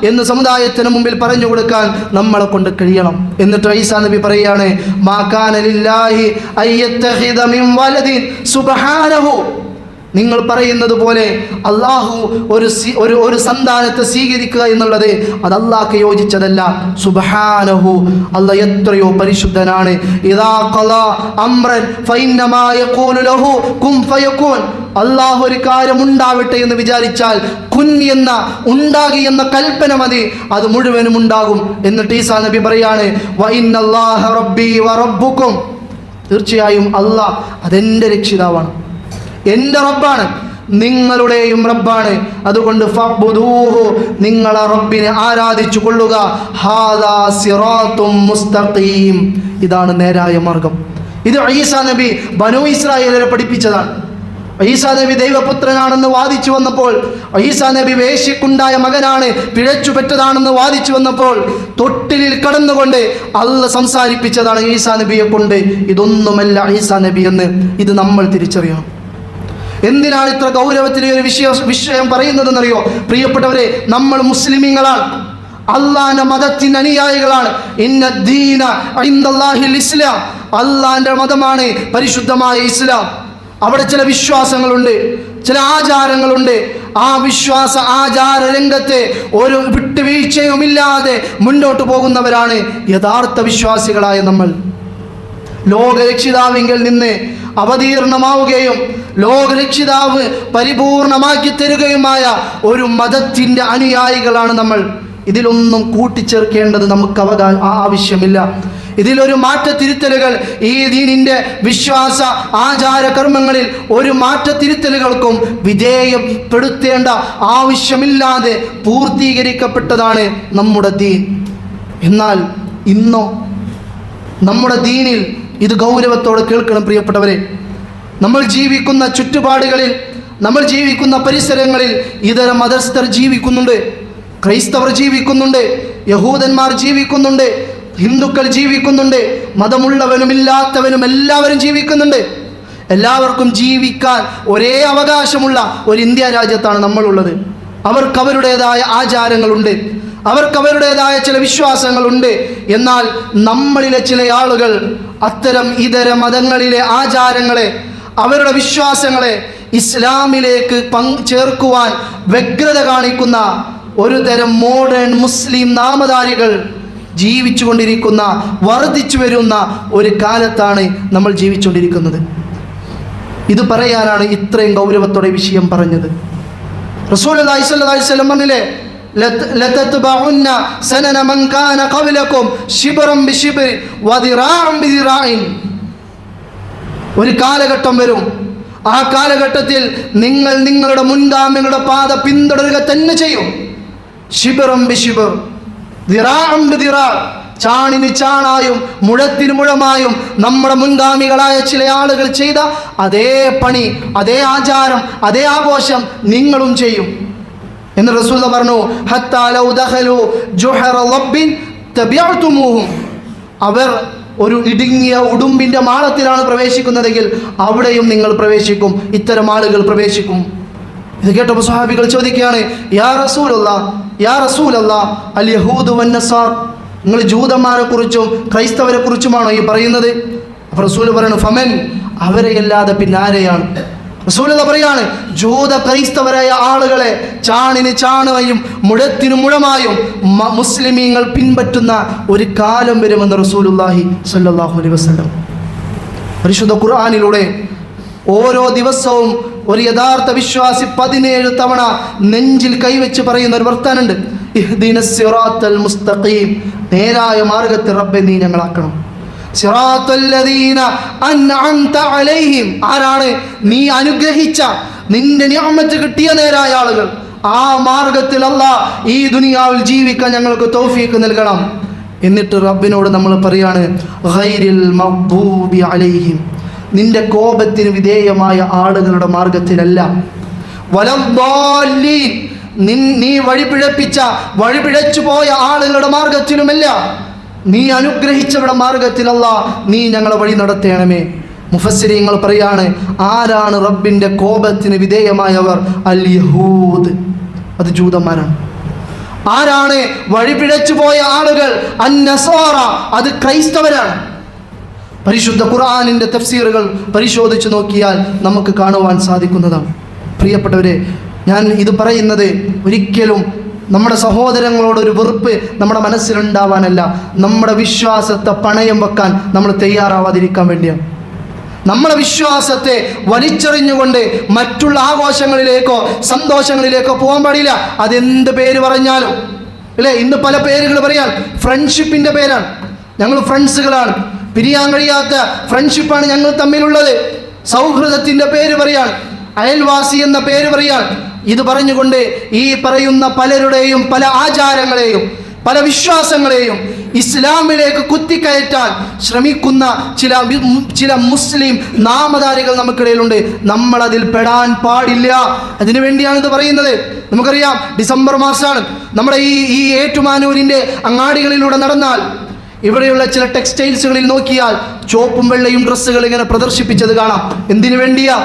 എന്ന് സമുദായത്തിന് മുമ്പിൽ പറഞ്ഞു കൊടുക്കാൻ നമ്മളെ കൊണ്ട് കഴിയണം. എന്നിട്ട് ഈസാ നബി പറയാണ്, മാ കാന ലില്ലാഹി അയ്യത്തഖിദ മിൻ വലദിൻ സുബ്ഹാനഹു. നിങ്ങൾ പറയുന്നത് പോലെ അള്ളാഹു ഒരു സന്താനത്തെ സ്വീകരിക്കുക എന്നുള്ളത് അത് അള്ളാഹ്ക്ക് യോജിച്ചതല്ല. സുബ്ഹാനഹു, അള്ളാഹ് എത്രയോ പരിശുദ്ധനാണ്. ഇദാ ഖലാ അംറൻ ഫഇന്നമാ യഖൂലു ലഹു കുൻ ഫയകൂൻ. അള്ളാഹു ഒരു കാര്യം ഉണ്ടാവട്ടെ എന്ന് വിചാരിച്ചാൽ കുൻ എന്ന, ഉണ്ടാകി എന്ന കൽപ്പന മതി, അത് മുഴുവനും ഉണ്ടാകും. എന്നിട്ട് ഈസാ നബി പറയാണ്, വ ഇന്നല്ലാഹ റബ്ബി വ റബ്ബുക്കും. തീർച്ചയായും അള്ളാഹ് അതെൻ്റെ രക്ഷിതാവാണ്, എൻ്റെ റബ്ബാണ്, നിങ്ങളുടെയും റബ്ബാണ്. അതുകൊണ്ട് ഫഅ്ബുദൂഹു, നിങ്ങൾ ആ റബ്ബിനെ ആരാധിച്ചു കൊള്ളുക. ഹാദാ സിറാത്തും മുസ്തഖീം, ഇതാണ് നേരായ മാർഗം. ഇത് ഈസാ നബി ബനൂ ഇസ്രായേലിനെ പഠിപ്പിച്ചതാണ്. ഈസാ നബി ദൈവപുത്രനാണെന്ന് വാദിച്ചു വന്നപ്പോൾ, ഈസാ നബി വേശ്യക്കുണ്ടായ മകനാണ്, പിഴച്ചു പെറ്റതാണെന്ന് വാദിച്ചു വന്നപ്പോൾ, തൊട്ടിലിൽ കടന്നുകൊണ്ട് അള്ളാഹ് സംസാരിപ്പിച്ചതാണ് ഈസാ നബിയെ കൊണ്ട്. ഇതൊന്നുമല്ല ഈസാ നബി എന്ന് ഇത് നമ്മൾ തിരിച്ചറിയണം. എന്തിനാണ് ഇത്ര ഗൗരവത്തിൽ ഒരു വിഷയം പറയുന്നതെന്നറിയോ? പ്രിയപ്പെട്ടവരെ, നമ്മൾ മുസ്ലിമീങ്ങളാണ്, അള്ളാന്റെ മതത്തിന് അനുയായികളാണ്. ഇന്നദ്ദീന ഇൻദല്ലാഹിൽ ഇസ്ലാം, അള്ളാന്റെ മതമാണ് പരിശുദ്ധമായ ഇസ്ലാം. അവിടെ ചില വിശ്വാസങ്ങളുണ്ട്, ചില ആചാരങ്ങളുണ്ട്. ആ വിശ്വാസ ആചാര രംഗത്തെ ഒരു വിട്ടുവീഴ്ചയുമില്ലാതെ മുന്നോട്ട് പോകുന്നവരാണ് യഥാർത്ഥ വിശ്വാസികളായ നമ്മൾ. ലോകരക്ഷിതാവിങ്കിൽ നിന്ന് അവതീർണമാവുകയും ലോകരക്ഷിതാവ് പരിപൂർണമാക്കി തരികയുമായ ഒരു മതത്തിൻ്റെ അനുയായികളാണ് നമ്മൾ. ഇതിലൊന്നും കൂട്ടിച്ചേർക്കേണ്ടത് നമുക്ക് ആവശ്യമില്ല. ഇതിലൊരു മാറ്റത്തിരുത്തലുകൾ, ഈ ദീനിൻ്റെ വിശ്വാസ ആചാര കർമ്മങ്ങളിൽ ഒരു മാറ്റത്തിരുത്തലുകൾക്കും വിധേയപ്പെടുത്തേണ്ട ആവശ്യമില്ലാതെ പൂർത്തീകരിക്കപ്പെട്ടതാണ് നമ്മുടെ ദീൻ. എന്നാൽ ഇന്നോ നമ്മുടെ ദീനിൽ ഇത് ഗൗരവത്തോടെ കേൾക്കണം പ്രിയപ്പെട്ടവരെ. നമ്മൾ ജീവിക്കുന്ന ചുറ്റുപാടുകളിൽ, നമ്മൾ ജീവിക്കുന്ന പരിസരങ്ങളിൽ ഇതര മതസ്ഥർ ജീവിക്കുന്നുണ്ട്, ക്രൈസ്തവർ ജീവിക്കുന്നുണ്ട്, യഹൂദന്മാർ ജീവിക്കുന്നുണ്ട്, ഹിന്ദുക്കൾ ജീവിക്കുന്നുണ്ട്, മതമുള്ളവനും ഇല്ലാത്തവനും എല്ലാവരും ജീവിക്കുന്നുണ്ട്. എല്ലാവർക്കും ജീവിക്കാൻ ഒരേ അവകാശമുള്ള ഒരു ഇന്ത്യ രാജ്യത്താണ് നമ്മളുള്ളത്. അവർക്ക് അവരുടേതായ ആചാരങ്ങളുണ്ട്, അവർക്ക് അവരുടേതായ ചില വിശ്വാസങ്ങളുണ്ട്. എന്നാൽ നമ്മളിലെ ചില ആളുകൾ അത്തരം ഇതര മതങ്ങളിലെ ആചാരങ്ങളെ, അവരുടെ വിശ്വാസങ്ങളെ ഇസ്ലാമിലേക്ക് ചേർക്കുവാൻ വ്യഗ്രത കാണിക്കുന്ന ഒരു തരം മോഡേൺ മുസ്ലിം നാമധാരികൾ ജീവിച്ചു കൊണ്ടിരിക്കുന്ന, വർദ്ധിച്ചു വരുന്ന ഒരു കാലത്താണ് നമ്മൾ ജീവിച്ചുകൊണ്ടിരിക്കുന്നത്. ഇത് പറയാനാണ് ഇത്രയും ഗൗരവത്തോടെ വിഷയം പറഞ്ഞത്. റസൂലുള്ളാഹി സ്വല്ലല്ലാഹു അലൈഹി വസല്ലം പറഞ്ഞില്ലേ, ലതത്ബഉന്ന സനന മൻ കാന ഖബ്ലകും ശിബ്റൻ ബിശിബ്ർ വദിറാഅൻ ബിദിറാഇൻ. ഒരു കാലഘട്ടം വരും, ആ കാലഘട്ടത്തിൽ നിങ്ങൾ നിങ്ങളുടെ മുൻഗാമികളുടെ പാത പിന്തുടരുക തന്നെ ചെയ്യും. ശിബ്റൻ ബിശിബ്ർ ദിറാഅൻ ബിദിറാ, ചാണിന് ചാണായും മുഴത്തിന് മുഴമായും നമ്മുടെ മുൻഗാമികളായ ചില ആളുകൾ ചെയ്ത അതേ പണി, അതേ ആചാരം, അതേ ആഘോഷം നിങ്ങളും ചെയ്യും എന്ന് റസൂൽ പറഞ്ഞു. ഹത്താ ലൗ ദഖലു ജുഹറ റബ്ബിൻ തബിഅതുമൂഹും. അവർ ഒരു ഇടുങ്ങിയ ഉടുമ്പിൻ്റെ മാളത്തിലാണ് പ്രവേശിക്കുന്നതെങ്കിൽ അവിടെയും നിങ്ങൾ പ്രവേശിക്കും, ഇത്തരം ആളുകൾ പ്രവേശിക്കും. ഇത് കേട്ടപ്പോൾ സ്വഹാബികൾ ചോദിക്കുകയാണ്, യാ റസൂലല്ലാഹ്, യാ റസൂലല്ലാഹ്, അൽ യഹൂദു വന്നസാർ, നിങ്ങൾ ജൂതന്മാരെ കുറിച്ചും ക്രൈസ്തവരെ കുറിച്ചുമാണോ ഈ പറയുന്നത്? അപ്പോൾ റസൂൽ പറയുന്നു, ഫമൻ, അവരെയല്ലാതെ പിന്നാരെയാണ്. റസൂൽ പറയാണ്, ജൂത ക്രൈസ്തവരായ ആളുകളെ ചാണിന് ചാണയും മുഴത്തിന് മുഴമായും മുസ്ലിമീങ്ങൾ പിൻപറ്റുന്ന ഒരു കാലം വരുമെന്ന് റസൂലുള്ളാഹി സ്വല്ലല്ലാഹു അലൈഹി വസല്ലം പരിശുദ്ധ ഖുർആനിലൂടെ ഓരോ ദിവസവും ഒരു യഥാർത്ഥ വിശ്വാസി 17 തവണ നെഞ്ചിൽ കൈവച്ച് പറയുന്ന ഒരു വർത്താനുണ്ട്, ഇഹ്ദിനസ് സിറാത്തൽ മുസ്തഖീം, നേരായ മാർഗ്ഗത്തിൽ റബ്ബേ നീ ഞങ്ങളാക്കണം. സിറാത്തല്ലദീന അൻഅംത അലൈഹിം, ആരാണ് നീ അനുഗ്രഹിച്ച, നിന്റെ നിഅമത്ത് കിട്ടിയ നേരായ ആളുകൾ. ആ മാർഗത്തിൽ അല്ലാഹ് ഈ ദുനിയാവിൽ ജീവിക്കാൻ ഞങ്ങൾക്ക് തൗഫീഖ് നൽകണം. എന്നിട്ട് റബ്ബിനോട് നമ്മൾ പറയാണ്, ഗൈരിൽ മഗ്ദൂബി അലൈഹിം, നിന്റെ കോപത്തിന് വിധേയമായ ആളുകളുടെ മാർഗത്തിലല്ല, വലദ്ദാല്ലീൻ, നീ വഴിപിഴച്ചു പോയ ആളുകളുടെ മാർഗത്തിലുമല്ല, നീ അനുഗ്രഹിച്ചവരുടെ മാർഗത്തിലല്ല നീ ഞങ്ങളെ വഴി നടത്തണമേ. മുഫസ്സിരീങ്ങൾ പറയാണ്, ആരാണ് റബ്ബിൻ്റെ കോപത്തിന് വിധേയമായവർ? അൽ യഹൂദ്, അത് ജൂതന്മാരാണ്. ആരാണ് വഴിപിഴച്ചു പോയ ആളുകൾ? അന്നസാറ, അത് ക്രൈസ്തവരാണ്. പരിശുദ്ധ ഖുർആനിൻ്റെ തഫ്സീറുകൾ പരിശോധിച്ച് നോക്കിയാൽ നമുക്ക് കാണുവാൻ സാധിക്കുന്നതാണ്. പ്രിയപ്പെട്ടവരെ, ഞാൻ ഇത് പറയുന്നത് ഒരിക്കലും നമ്മുടെ സഹോദരങ്ങളോട് ഒരു വെറുപ്പ് നമ്മുടെ മനസ്സിലുണ്ടാവാനല്ല, നമ്മുടെ വിശ്വാസത്തെ പണയം വെക്കാൻ നമ്മൾ തയ്യാറാവാതിരിക്കാൻ വേണ്ടിയാണ്. നമ്മുടെ വിശ്വാസത്തെ വലിച്ചെറിഞ്ഞുകൊണ്ട് മറ്റുള്ള ആഘോഷങ്ങളിലേക്കോ സന്തോഷങ്ങളിലേക്കോ പോകാൻ പാടില്ല. അതെന്ത് പേര് പറഞ്ഞാലും അല്ലേ, ഇന്ന് പല പേരുകൾ പറയാൻ, ഫ്രണ്ട്ഷിപ്പിൻ്റെ പേരാണ്, ഞങ്ങൾ ഫ്രണ്ട്സുകളാണ്, പിരിയാൻ കഴിയാത്ത ഫ്രണ്ട്ഷിപ്പാണ് ഞങ്ങൾ തമ്മിലുള്ളത്. സൗഹൃദത്തിൻ്റെ പേര് പറയാൻ, അയൽവാസി എന്ന പേര് പറയാൻ, ഇത് പറഞ്ഞുകൊണ്ട് ഈ പറയുന്ന പലരുടെയും പല ആചാരങ്ങളെയും പല വിശ്വാസങ്ങളെയും ഇസ്ലാമിലേക്ക് കുത്തിക്കയറ്റാൻ ശ്രമിക്കുന്ന ചില മുസ്ലിം നാമധാരികൾ നമുക്കിടയിലുണ്ട്. നമ്മൾ അതിൽ പെടാൻ പാടില്ല. അതിനു വേണ്ടിയാണ് ഇത് പറയുന്നത്. നമുക്കറിയാം, ഡിസംബർ മാസമാണ്. നമ്മുടെ ഈ ഏറ്റുമാനൂരിൻ്റെ അങ്ങാടികളിലൂടെ നടന്നാൽ ഇവിടെയുള്ള ചില ടെക്സ്റ്റൈൽസുകളിൽ നോക്കിയാൽ ചുവപ്പും വെള്ളയും ഡ്രസ്സുകൾ ഇങ്ങനെ പ്രദർശിപ്പിച്ചത് കാണാം. എന്തിനു വേണ്ടിയാ?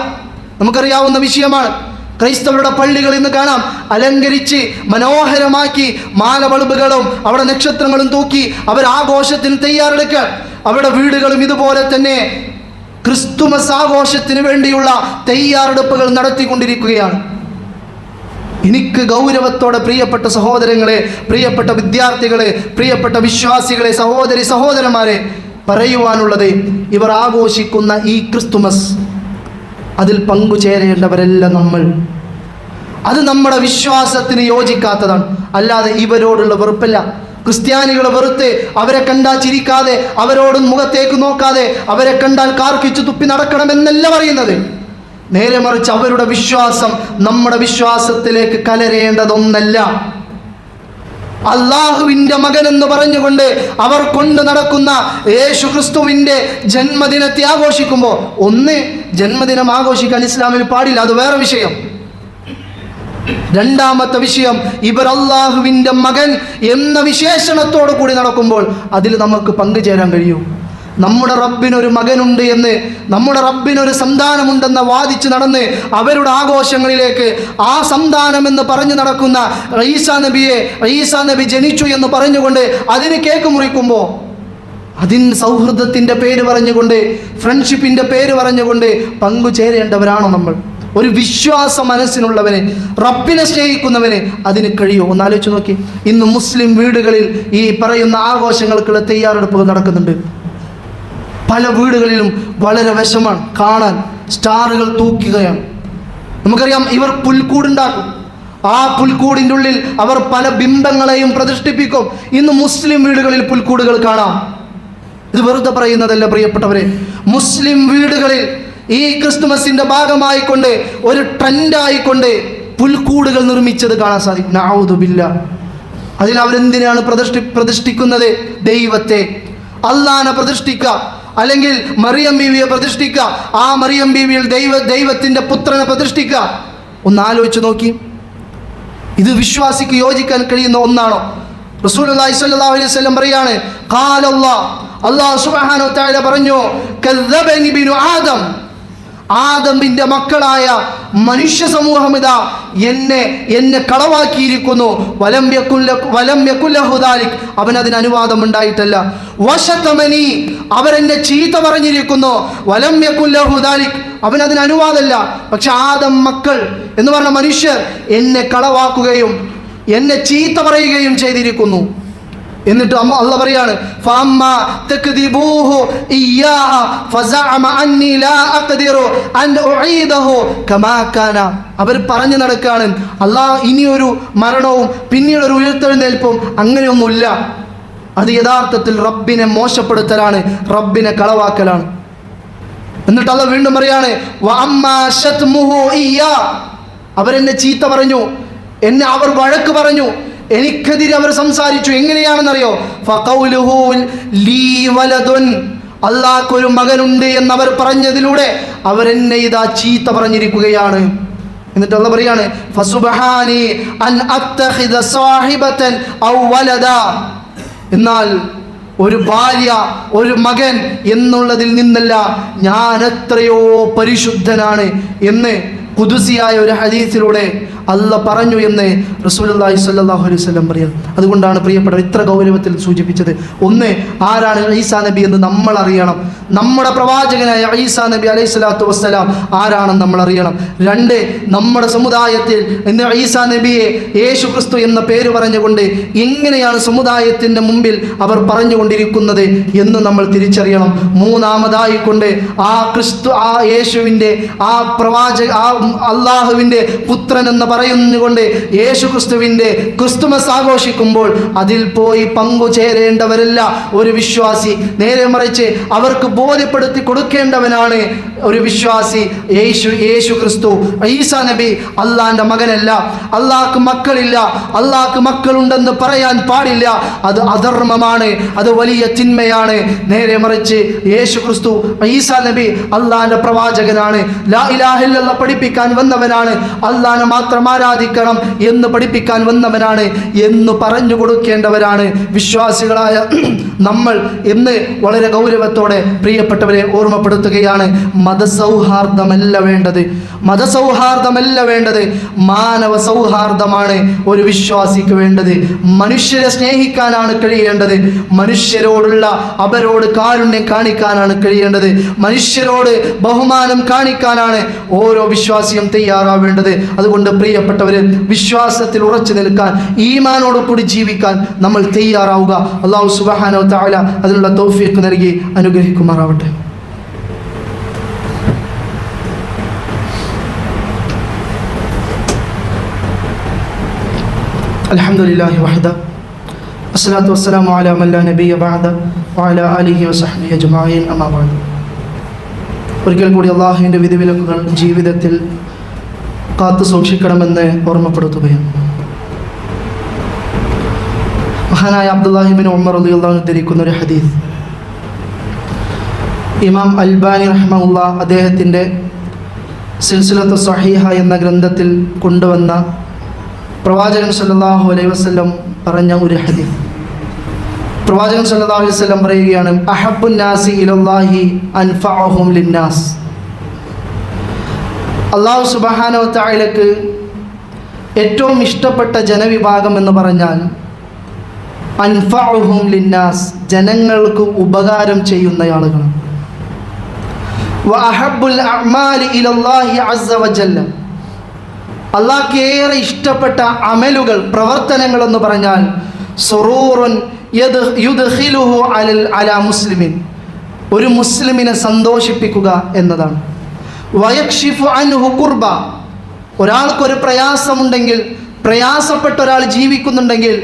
നമുക്കറിയാവുന്ന വിഷയമാണ്. ക്രൈസ്തവരുടെ പള്ളികൾ ഇന്ന് കാണാം അലങ്കരിച്ച് മനോഹരമാക്കി മാല ബൾബുകളും അവിടെ നക്ഷത്രങ്ങളും തൂക്കി അവർ ആഘോഷത്തിന് തയ്യാറെടുക്കുക. അവരുടെ വീടുകളും ഇതുപോലെ തന്നെ ക്രിസ്തുമസ് ആഘോഷത്തിന് വേണ്ടിയുള്ള തയ്യാറെടുപ്പുകൾ നടത്തിക്കൊണ്ടിരിക്കുകയാണ്. എനിക്ക് ഗൗരവത്തോടെ പ്രിയപ്പെട്ട സഹോദരങ്ങളെ, പ്രിയപ്പെട്ട വിദ്യാർത്ഥികളെ, പ്രിയപ്പെട്ട വിശ്വാസികളെ, സഹോദരന്മാരെ പറയുവാനുള്ളത്, ഇവർ ആഘോഷിക്കുന്ന ഈ ക്രിസ്തുമസ് അതിൽ പങ്കുചേരേണ്ടവരല്ല നമ്മൾ. അത് നമ്മുടെ വിശ്വാസത്തിന് യോജിക്കാത്തതാണ്, അല്ലാതെ ഇവരോടുള്ള വെറുപ്പല്ല. ക്രിസ്ത്യാനികളെ വെറുത്ത് അവരെ കണ്ടാൽ ചിരിക്കാതെ, അവരോട് മുഖത്തേക്ക് നോക്കാതെ, അവരെ കണ്ടാൽ കാർക്കിച്ചു തുപ്പി നടക്കണമെന്നല്ല പറയുന്നത്. നേരെ മറിച്ച് അവരുടെ വിശ്വാസം നമ്മുടെ വിശ്വാസത്തിലേക്ക് കലരേണ്ടതൊന്നല്ല. അള്ളാഹുവിൻ്റെ മകൻ എന്ന് പറഞ്ഞുകൊണ്ട് അവർ കൊണ്ട് നടക്കുന്ന യേശു ക്രിസ്തുവിൻ്റെ ജന്മദിനത്തെ ആഘോഷിക്കുമ്പോൾ, ഒന്ന്, ജന്മദിനം ആഘോഷിക്കാൻ ഇസ്ലാമിൽ പാടില്ല, അത് വേറെ വിഷയം. രണ്ടാമത്തെ വിഷയം, ഇവർ അള്ളാഹുവിൻ്റെ മകൻ എന്ന വിശേഷണത്തോടു കൂടി നടക്കുമ്പോൾ അതിൽ നമുക്ക് പങ്കുചേരാൻ കഴിയൂ. നമ്മുടെ റബ്ബിനൊരു മകനുണ്ട് എന്ന്, നമ്മുടെ റബ്ബിനൊരു സന്താനമുണ്ടെന്ന് വാദിച്ച് നടന്ന് അവരുടെ ആഘോഷങ്ങളിലേക്ക് ആ സന്താനം എന്ന് പറഞ്ഞു നടക്കുന്ന ഈസാ നബി ജനിച്ചു എന്ന് പറഞ്ഞുകൊണ്ട് അതിന് കേക്ക് മുറിക്കുമ്പോൾ, അതിന് സൗഹൃദത്തിൻ്റെ പേര് പറഞ്ഞുകൊണ്ട്, ഫ്രണ്ട്ഷിപ്പിൻ്റെ പേര് പറഞ്ഞുകൊണ്ട് പങ്കുചേരേണ്ടവരാണോ നമ്മൾ? ഒരു വിശ്വാസ മനസ്സിനുള്ളവന്, റബ്ബിനെ സ്നേഹിക്കുന്നവന് അതിന് കഴിയും. ഒന്നാലോചിച്ച് നോക്കി, ഇന്ന് മുസ്ലിം വീടുകളിൽ ഈ പറയുന്ന ആഘോഷങ്ങൾക്കുള്ള തയ്യാറെടുപ്പുകൾ നടക്കുന്നുണ്ട്. പല വീടുകളിലും വളരെ വിഷമാണ് കാണാൻ, സ്റ്റാറുകൾ തൂക്കുകയാണ്. നമുക്കറിയാം, ഇവർ പുൽക്കൂടുണ്ടാക്കും. ആ പുൽക്കൂടിൻ്റെ ഉള്ളിൽ അവർ പല ബിംബങ്ങളെയും പ്രതിഷ്ഠിപ്പിക്കും. ഇന്ന് മുസ്ലിം വീടുകളിൽ പുൽക്കൂടുകൾ കാണാം. ഇത് വെറുതെ പറയുന്നതല്ല പ്രിയപ്പെട്ടവരെ. മുസ്ലിം വീടുകളിൽ ഈ ക്രിസ്തുമസിന്റെ ഭാഗമായിക്കൊണ്ട് ഒരു ട്രെൻഡായിക്കൊണ്ട് പുൽക്കൂടുകൾ നിർമ്മിച്ചത് കാണാൻ സാധിക്കും. നഊദു ബില്ലാഹ്. അതിൽ അവരെന്തിനാണ് പ്രതിഷ്ഠിക്കുന്നത്? ദൈവത്തെ, അള്ളാനെ പ്രതിഷ്ഠിക്കുക, അല്ലെങ്കിൽ മറിയം ബീവിയെ പ്രതിഷ്ഠിക്കുക. ആ മറിയം ബീവിയിൽ ദൈവത്തിന്റെ പുത്രനെ പ്രതിഷ്ഠിക്കുക. ഒന്ന് ആലോചിച്ച് നോക്കി, ഇത് വിശ്വാസിക്ക് യോജിക്കാൻ കഴിയുന്ന ഒന്നാണോ? റസൂലുള്ളാഹി സ്വല്ലല്ലാഹു അലൈഹി വസല്ലം പറയാണ്, അല്ലാഹു സുബ്ഹാനഹു വ തആല പറഞ്ഞു, കദ്ദബനി ബിനു ആദം, ആദമിന്റെ മക്കളായ മനുഷ്യ സമൂഹം ഇതാ എന്നെ കളവാക്കിയിരിക്കുന്നു. വലം യകുൽ ലഹു ദാലിക്, അവനതിന് അനുവാദം ഉണ്ടായിട്ടല്ല. വശതമനി, അവരെന്നെ ചീത്ത പറഞ്ഞിരിക്കുന്നു. വലം യകുൽ ലഹു ദാലിക്, അവനതിന് അനുവാദമല്ല. പക്ഷെ ആദം മക്കൾ എന്ന് പറഞ്ഞ മനുഷ്യർ എന്നെ കളവാക്കുകയും എന്നെ ചീത്ത പറയുകയും ചെയ്തിരിക്കുന്നു. എന്നിട്ട് അല്ലാഹ് പറയാണ്, ഫഅമ്മാ തക്ദിബൂഹു ഇയ്യാഹ ഫസഅമ അന്നി ലാ അഖ്ദിറു അൻ ഉഈദഹു കമാ കാന. അവർ പറഞ്ഞു നടക്കാണ്, അല്ലാഹ് ഇനിയൊരു മരണവും പിന്നീട് ഒരു ഉയർത്തെഴുന്നേൽപ്പും അങ്ങനെയൊന്നുമില്ല. അത് യഥാർത്ഥത്തിൽ റബ്ബിനെ മോശപ്പെടുത്തലാണ്, റബ്ബിനെ കളവാക്കലാണ്. എന്നിട്ട് അല്ലാഹ് വീണ്ടും പറയാണ്, വഅമ്മാ ശത്മുഹു ഇയ്യാ, അവരെന്നെ ചീത്ത പറഞ്ഞു, എന്നെ അവർ വഴക്ക് പറഞ്ഞു, എനിക്കെതിരെ അവർ സംസാരിച്ചു. എങ്ങനെയാണെന്നറിയോ? ഫഖൗലുഹു ലീ വലദുൻ, അല്ലാഹ്ക്കൊരു മകനുണ്ട് എന്നവർ പറഞ്ഞതിലൂടെ അവരെന്നെ ഇതാ ചീത്ത പറഞ്ഞിരിക്കുകയാണ്. എന്നിട്ട് അല്ലാഹ് പറയാണ്, ഫസുബ്ഹാനി അൻ അത്തഖിദ സാഹിബതൻ ഔ വലദാ, എന്നാൽ ഒരു ഭാര്യ, ഒരു മകൻ എന്നുള്ളതിൽ നിന്നല്ല, ഞാൻ എത്രയോ പരിശുദ്ധനാണ് എന്ന് ഖുദ്സിയായ ഒരു ഹദീസിലൂടെ അല്ലാഹ് പറഞ്ഞു എന്ന് റസൂലുള്ളാഹി സ്വല്ലല്ലാഹു അലൈഹി വസല്ലം പറയുന്നു. അതുകൊണ്ടാണ് പ്രിയപ്പെട്ടവർ ഇത്ര ഗൗരവത്തിൽ സൂചിപ്പിച്ചത്. ഒന്ന്, ആരാണ് ഈസാ നബി എന്ന് നമ്മൾ അറിയണം. നമ്മുടെ പ്രവാചകനായ ഈസാ നബി അലൈഹി സ്വലാത്തു വസ്സലാം ആരാണെന്ന് നമ്മൾ അറിയണം. രണ്ട്, നമ്മുടെ സമുദായത്തിൽ ഇന്ന് ഈസാ നബിയെ യേശു ക്രിസ്തു എന്ന പേര് പറഞ്ഞുകൊണ്ട് എങ്ങനെയാണ് സമുദായത്തിൻ്റെ മുമ്പിൽ അവർ പറഞ്ഞുകൊണ്ടിരിക്കുന്നത് എന്ന് നമ്മൾ തിരിച്ചറിയണം. മൂന്നാമതായിക്കൊണ്ട് ആ ക്രിസ്തു, ആ യേശുവിൻ്റെ, ആ പ്രവാചക, ആ അള്ളാഹുവിൻ്റെ പുത്രൻ എന്ന് പറയുന്നുകൊണ്ട് യേശു ക്രിസ്തുവിൻ്റെ ക്രിസ്തുമസ് ആഘോഷിക്കുമ്പോൾ അതിൽ പോയി പങ്കുചേരേണ്ടവരല്ല ഒരു വിശ്വാസി. നേരെ മറിച്ച് അവർക്ക് ബോധ്യപ്പെടുത്തി കൊടുക്കേണ്ടവനാണ് ഒരു വിശ്വാസി. യേശു ക്രിസ്തു, ഈസാ നബി അള്ളാന്റെ മകനല്ല, അള്ളാഹ്ക്ക് മക്കളില്ല, അള്ളാഹ്ക്ക് മക്കളുണ്ടെന്ന് പറയാൻ പാടില്ല. അത് അധർമ്മമാണ്, അത് വലിയ തിന്മയാണ്. നേരെ മറിച്ച് യേശു ക്രിസ്തു, ഈസാ നബി അള്ളാന്റെ പ്രവാചകനാണ്, ലാ ഇലാഹ ഇല്ലല്ലാഹ് പഠിപ്പിക്കാൻ വന്നവനാണ്, അള്ളാഹനെ മാത്രം ആരാധിക്കണം എന്ന് പഠിപ്പിക്കാൻ വന്നവനാണ് എന്ന് പറഞ്ഞു കൊടുക്കേണ്ടവരാണ് വിശ്വാസികളായ നമ്മൾ എന്ന് വളരെ ഗൗരവത്തോടെ പ്രിയപ്പെട്ടവരെ ഓർമ്മപ്പെടുത്തുകയാണ്. മതസൗഹാർദ്ദമല്ല വേണ്ടത്, മതസൗഹാർദ്ദമല്ല വേണ്ടത്, മാനവ സൗഹാർദ്ദമാണ് ഒരു വിശ്വാസിക്ക് വേണ്ടത്. മനുഷ്യരെ സ്നേഹിക്കാനാണ് കഴിയേണ്ടത്, മനുഷ്യരോടുള്ള അവരോട് കാരുണ്യം കാണിക്കാനാണ് കഴിയേണ്ടത്, മനുഷ്യരോട് ബഹുമാനം കാണിക്കാനാണ് ഓരോ വിശ്വാസിയും തയ്യാറാവേണ്ടത്. അതുകൊണ്ട് പ്രിയപ്പെട്ടവരെ, വിശ്വാസത്തിൽ ഉറച്ചു നിൽക്കാൻ, ഈമാനോട് കൂടി ജീവിക്കാൻ നമ്മൾ തയ്യാറാവുക. അല്ലാഹു സുബ്ഹാനഹു വ തആല അതിനുള്ള തൗഫീഖ് നൽകി അനുഗ്രഹിക്കുമാറാവട്ടെ. അൽഹംദുലില്ലാഹി വഹദ വസ്സലാത്തു വസ്സലാമു അലാ മൻ ലാ നബിയ്യ ബഅദ വഅലാ ആലിഹി വസഹ്ബിഹി അജ്മഈൻ അമ്മാ ബഅദ്. ഒരിക്കൽ കൂടി അള്ളാഹുവിൻ്റെ വിധിവിലക്കുകൾ ജീവിതത്തിൽ കാത്തു സൂക്ഷിക്കണമെന്ന് ഓർമ്മപ്പെടുത്തുകയാണ്. മഹാനായ അബ്ദുല്ലാഹി ഇബ്നു ഉമർ റളിയല്ലാഹു അൻഹു ഉദ്ധരിക്കുന്ന ഒരു ഹദീസ് ഇമാം അൽബാനി റഹ്മഹുല്ലാഹ് അദ്ദേഹത്തിൻ്റെ സിൽസിലത്തു സ്വഹീഹ എന്ന ഗ്രന്ഥത്തിൽ കൊണ്ടുവന്ന പ്രവാചകൻ സല്ലല്ലാഹു അലൈഹി വസല്ലം പറഞ്ഞ ഒരു ഹദീസ്. പ്രവാചകൻ സല്ലല്ലാഹു അലൈഹി വസല്ലം പറയുകയാണ്, അഹബ്ബുൻ നാസി ഇലല്ലാഹി അൻഫഅഹും ലിന്നാസ്. അല്ലാഹു സുബ്ഹാനഹു വ തആലക്ക് ഏറ്റവും ഇഷ്ടപ്പെട്ട ജനവിഭാഗം എന്ന് പറഞ്ഞാൽ അൻഫഅഹും ലിന്നാസ്, ജനങ്ങൾക്ക് ഉപകാരം ചെയ്യുന്ന ആളുകളാണ്. വഅഹബ്ബുൽ അഅ്മാലി ഇലല്ലാഹി അസ്സ വജല്ല. അള്ളാഹ്ക്ക് ഏറെ ഇഷ്ടപ്പെട്ട അമലുകൾ, പ്രവർത്തനങ്ങൾ എന്ന് പറഞ്ഞാൽ സുറൂറുൻ യുദ്ഖിലുഹു അലാ മുസ്ലിമിൻ, ഒരു മുസ്ലിമിനെ സന്തോഷിപ്പിക്കുക എന്നതാണ്. വയക്ഷിഫു അൻഹു കുർബ, ഒരാൾക്കൊരു പ്രയാസമുണ്ടെങ്കിൽ, പ്രയാസപ്പെട്ട ഒരാൾ ജീവിക്കുന്നുണ്ടെങ്കിൽ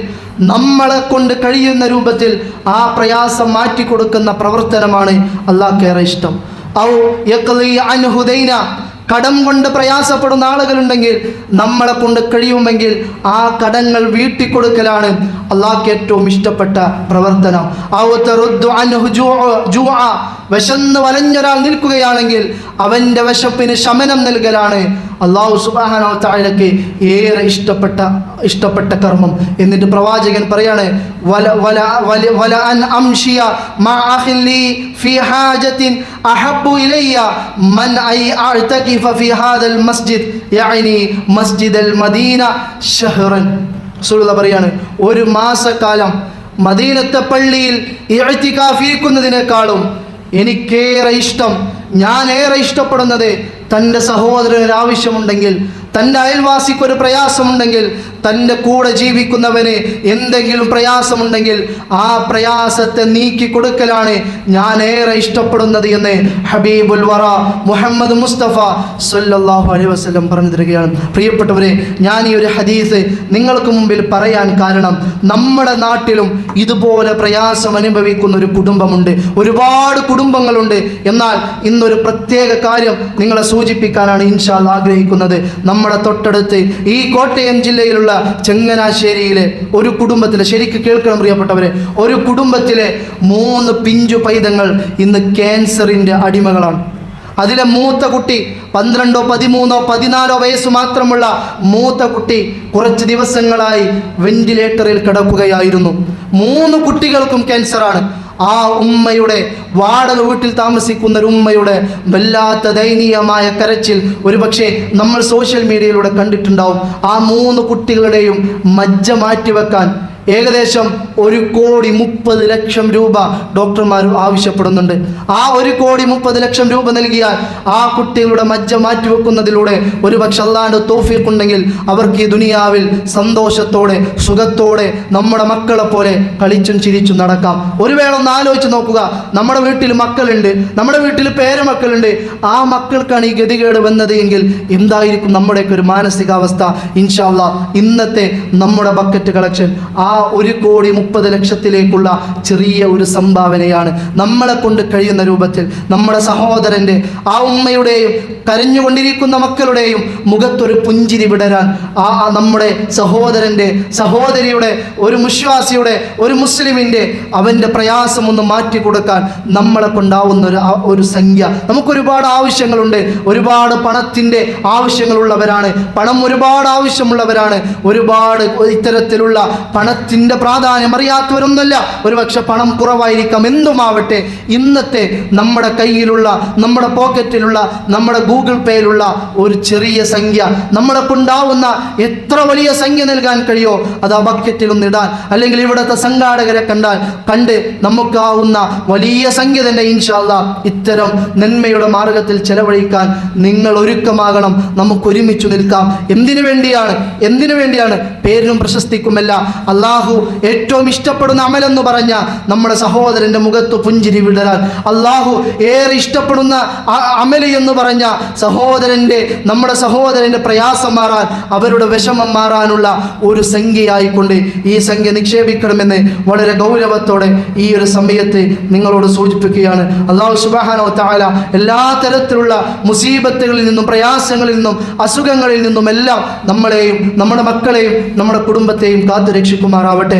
നമ്മളെ കൊണ്ട് കഴിയുന്ന രൂപത്തിൽ ആ പ്രയാസം മാറ്റിക്കൊടുക്കുന്ന പ്രവർത്തനമാണ് അള്ളാഹ്ക്ക് ഏറെ ഇഷ്ടം. ഔ യഖ്ലി അൻഹു ദൈന, കടം കൊണ്ട് പ്രയാസപ്പെടുന്ന ആളുകളുണ്ടെങ്കിൽ നമ്മളെ കൊണ്ട് കഴിയുമെങ്കിൽ ആ കടങ്ങൾ വീട്ടിക്കൊടുക്കലാണ് അള്ളാഹ്ക്ക് ഏറ്റവും ഇഷ്ടപ്പെട്ട പ്രവർത്തനം. വിശന്ന് വലഞ്ഞൊരാൾ നിൽക്കുകയാണെങ്കിൽ അവൻ്റെ വിശപ്പിന് ശമനം നൽകലാണ് അള്ളാഹു സുബ്ഹാനഹു വ തആലയ്ക്ക് ഏറെ ഇഷ്ടപ്പെട്ട കർമ്മം. എന്നിട്ട് പ്രവാചകൻ പറയാണ്, വല അൻ അംശിയ മാ അഖിലി ഫി ഹാജത്തിൻ അഹബ്ബു ഇലയ്യ മൻ അഅ്തഖിഫ ഫി ഹാദൽ മസ്ജിദ് യഅനി മസ്ജിദൽ മദീന ഷഹ്റൻ. റസൂലുള്ളാഹി പറയാണ്, ഒരു മാസക്കാലം മദീനത്തെ പള്ളിയിൽ ഇഅ്തികാഫ് ഇരിക്കുന്നതിനേക്കാളും എനിക്കേറെ ഇഷ്ടം, ഞാൻ ഏറെ ഇഷ്ടപ്പെടുന്നത് തൻ്റെ സഹോദരന് ആവശ്യമുണ്ടെങ്കിൽ, തൻ്റെ അയൽവാസിക്കൊരു പ്രയാസമുണ്ടെങ്കിൽ, തൻ്റെ കൂടെ ജീവിക്കുന്നവന് എന്തെങ്കിലും പ്രയാസമുണ്ടെങ്കിൽ ആ പ്രയാസത്തെ നീക്കി കൊടുക്കലാണ് ഞാൻ ഏറെ ഇഷ്ടപ്പെടുന്നത് എന്ന് ഹബീബുൽ വറ മുഹമ്മദ് മുസ്തഫ സല്ലല്ലാഹു അലൈഹി വസല്ലം പറഞ്ഞു തരികയാണ്. പ്രിയപ്പെട്ടവരെ, ഞാൻ ഈ ഒരു ഹദീസ് നിങ്ങൾക്ക് മുമ്പിൽ പറയാൻ കാരണം, നമ്മുടെ നാട്ടിലും ഇതുപോലെ പ്രയാസം അനുഭവിക്കുന്ന ഒരു കുടുംബമുണ്ട്, ഒരുപാട് കുടുംബങ്ങളുണ്ട്. എന്നാൽ ഇന്നൊരു പ്രത്യേക കാര്യം നിങ്ങളെ സൂചിപ്പിക്കാനാണ് ഇൻഷാ അല്ലാഹ് ആഗ്രഹിക്കുന്നത്. നമ്മുടെ തൊട്ടടുത്ത് ഈ കോട്ടയം ജില്ലയിലുള്ള ചങ്ങനാശ്ശേരിയിലെ ഒരു കുടുംബത്തിലെ, ശരിക്ക് കേൾക്കണം പ്രിയപ്പെട്ടവരെ, ഒരു കുടുംബത്തിലെ 3 പിഞ്ചു പൈതങ്ങൾ ഇന്ന് ക്യാൻസറിൻ്റെ അടിമകളാണ്. അതിലെ മൂത്ത കുട്ടി 12, 13, 14 വയസ്സ് മാത്രമുള്ള മൂത്ത കുട്ടി കുറച്ച് ദിവസങ്ങളായി വെന്റിലേറ്ററിൽ കിടക്കുകയായിരുന്നു. 3 കുട്ടികൾക്കും ക്യാൻസറാണ്. ആ ഉമ്മയുടെ, വാടക വീട്ടിൽ താമസിക്കുന്ന ഒരു ഉമ്മയുടെ വല്ലാത്ത ദയനീയമായ കരച്ചിൽ ഒരുപക്ഷെ നമ്മൾ സോഷ്യൽ മീഡിയയിലൂടെ കണ്ടിട്ടുണ്ടാവും. ആ 3 കുട്ടികളുടെയും മജ്ജ മാറ്റിവെക്കാൻ ഏകദേശം 1,30,00,000 രൂപ ഡോക്ടർമാർ ആവശ്യപ്പെടുന്നുണ്ട്. ആ 1,30,00,000 രൂപ നൽകിയാൽ ആ കുട്ടികളുടെ മജ്ജ മാറ്റിവെക്കുന്നതിലൂടെ ഒരുപക്ഷെ അല്ലാഹുവിന്റെ തൗഫീഖ് ഉണ്ടെങ്കിൽ അവർക്ക് ഈ ദുനിയാവിൽ സന്തോഷത്തോടെ സുഖത്തോടെ നമ്മുടെ മക്കളെ പോലെ കളിച്ചും ചിരിച്ചും നടക്കാം. ഒരു വേള ഒന്ന് ആലോചിച്ച് നോക്കുക, നമ്മുടെ വീട്ടിൽ മക്കളുണ്ട്, നമ്മുടെ വീട്ടിൽ പേരമക്കളുണ്ട്, ആ മക്കൾക്കാണ് ഈ ഗതികേട് വന്നത് എങ്കിൽ എന്തായിരിക്കും നമ്മുടെയൊക്കെ ഒരു മാനസികാവസ്ഥ? ഇൻഷാ അല്ലാഹ് ഇന്നത്തെ നമ്മുടെ ബക്കറ്റ് കളക്ഷൻ ആ 1,30,00,000 ചെറിയ ഒരു സംഭാവനയാണ്. നമ്മളെ കൊണ്ട് കഴിയുന്ന രൂപത്തിൽ നമ്മുടെ സഹോദരൻ്റെ, ആ ഉമ്മയുടെയും കരഞ്ഞുകൊണ്ടിരിക്കുന്ന മക്കളുടെയും മുഖത്തൊരു പുഞ്ചിരി വിടരാൻ, ആ നമ്മുടെ സഹോദരൻ്റെ, സഹോദരിയുടെ, ഒരു വിശ്വാസിയുടെ, ഒരു മുസ്ലിമിൻ്റെ അവൻ്റെ പ്രയാസം ഒന്ന് മാറ്റിക്കൊടുക്കാൻ നമ്മളെ കൊണ്ടാവുന്ന ഒരു സംഖ്യ. നമുക്കൊരുപാട് ആവശ്യങ്ങളുണ്ട്, ഒരുപാട് പണത്തിൻ്റെ ആവശ്യങ്ങളുള്ളവരാണ്, പണം ഒരുപാട് ആവശ്യമുള്ളവരാണ്, ഒരുപാട് ഇത്തരത്തിലുള്ള പണത്തിൻ്റെ പ്രാധാന്യം അറിയാത്തവരൊന്നുമല്ല. ഒരുപക്ഷെ പണം കുറവായിരിക്കാം, എന്തുമാവട്ടെ, ഇന്നത്തെ നമ്മുടെ കയ്യിലുള്ള, നമ്മുടെ പോക്കറ്റിലുള്ള, നമ്മുടെ ഗൂഗിൾ പേയിലുള്ള ഒരു ചെറിയ സംഖ്യ, നമ്മളെ കൊണ്ടാവുന്ന എത്ര വലിയ സംഖ്യ നൽകാൻ കഴിയോ അത് ആ ബക്കറ്റിൽ ഒന്നിടാൻ, അല്ലെങ്കിൽ ഇവിടുത്തെ സംഘാടകരെ കണ്ട് നമുക്കാവുന്ന വലിയ സംഖ്യ തന്നെ ഇൻഷാ അല്ലാഹ് ഇത്തരം നന്മയുടെ മാർഗത്തിൽ ചെലവഴിക്കാൻ നിങ്ങൾ ഒരുക്കമാകണം. നമുക്ക് ഒരുമിച്ച് നിൽക്കാം. എന്തിനു വേണ്ടിയാണ്? പേരിനും പ്രശസ്തിക്കുമല്ല. അള്ളാഹു ഏറ്റവും ഇഷ്ടപ്പെടുന്ന അമലെന്ന് പറഞ്ഞ നമ്മുടെ സഹോദരൻ്റെ മുഖത്ത് പുഞ്ചിരി വിടരാൻ, അള്ളാഹു ഏറെ ഇഷ്ടപ്പെടുന്ന അമല് എന്ന് പറഞ്ഞ നമ്മുടെ സഹോദരൻ്റെ പ്രയാസം മാറാൻ, അവരുടെ വിഷമം മാറാനുള്ള ഒരു സംഖ്യയായിക്കൊണ്ട് ഈ സംഖ്യ നിക്ഷേപിക്കണമെന്ന് വളരെ ഗൗരവത്തോടെ ഈ ഒരു സമയത്ത് നിങ്ങളോട് സൂചിപ്പിക്കുകയാണ്. അള്ളാഹു സുബ്ഹാനഹു വ തആല എല്ലാ തരത്തിലുള്ള മുസീബത്തുകളിൽ നിന്നും, പ്രയാസങ്ങളിൽ നിന്നും, അസുഖങ്ങളിൽ നിന്നും എല്ലാം നമ്മളെയും, നമ്മുടെ മക്കളെയും, നമ്മുടെ കുടുംബത്തെയും കാത്തു രക്ഷിക്കുമാറാവട്ടെ.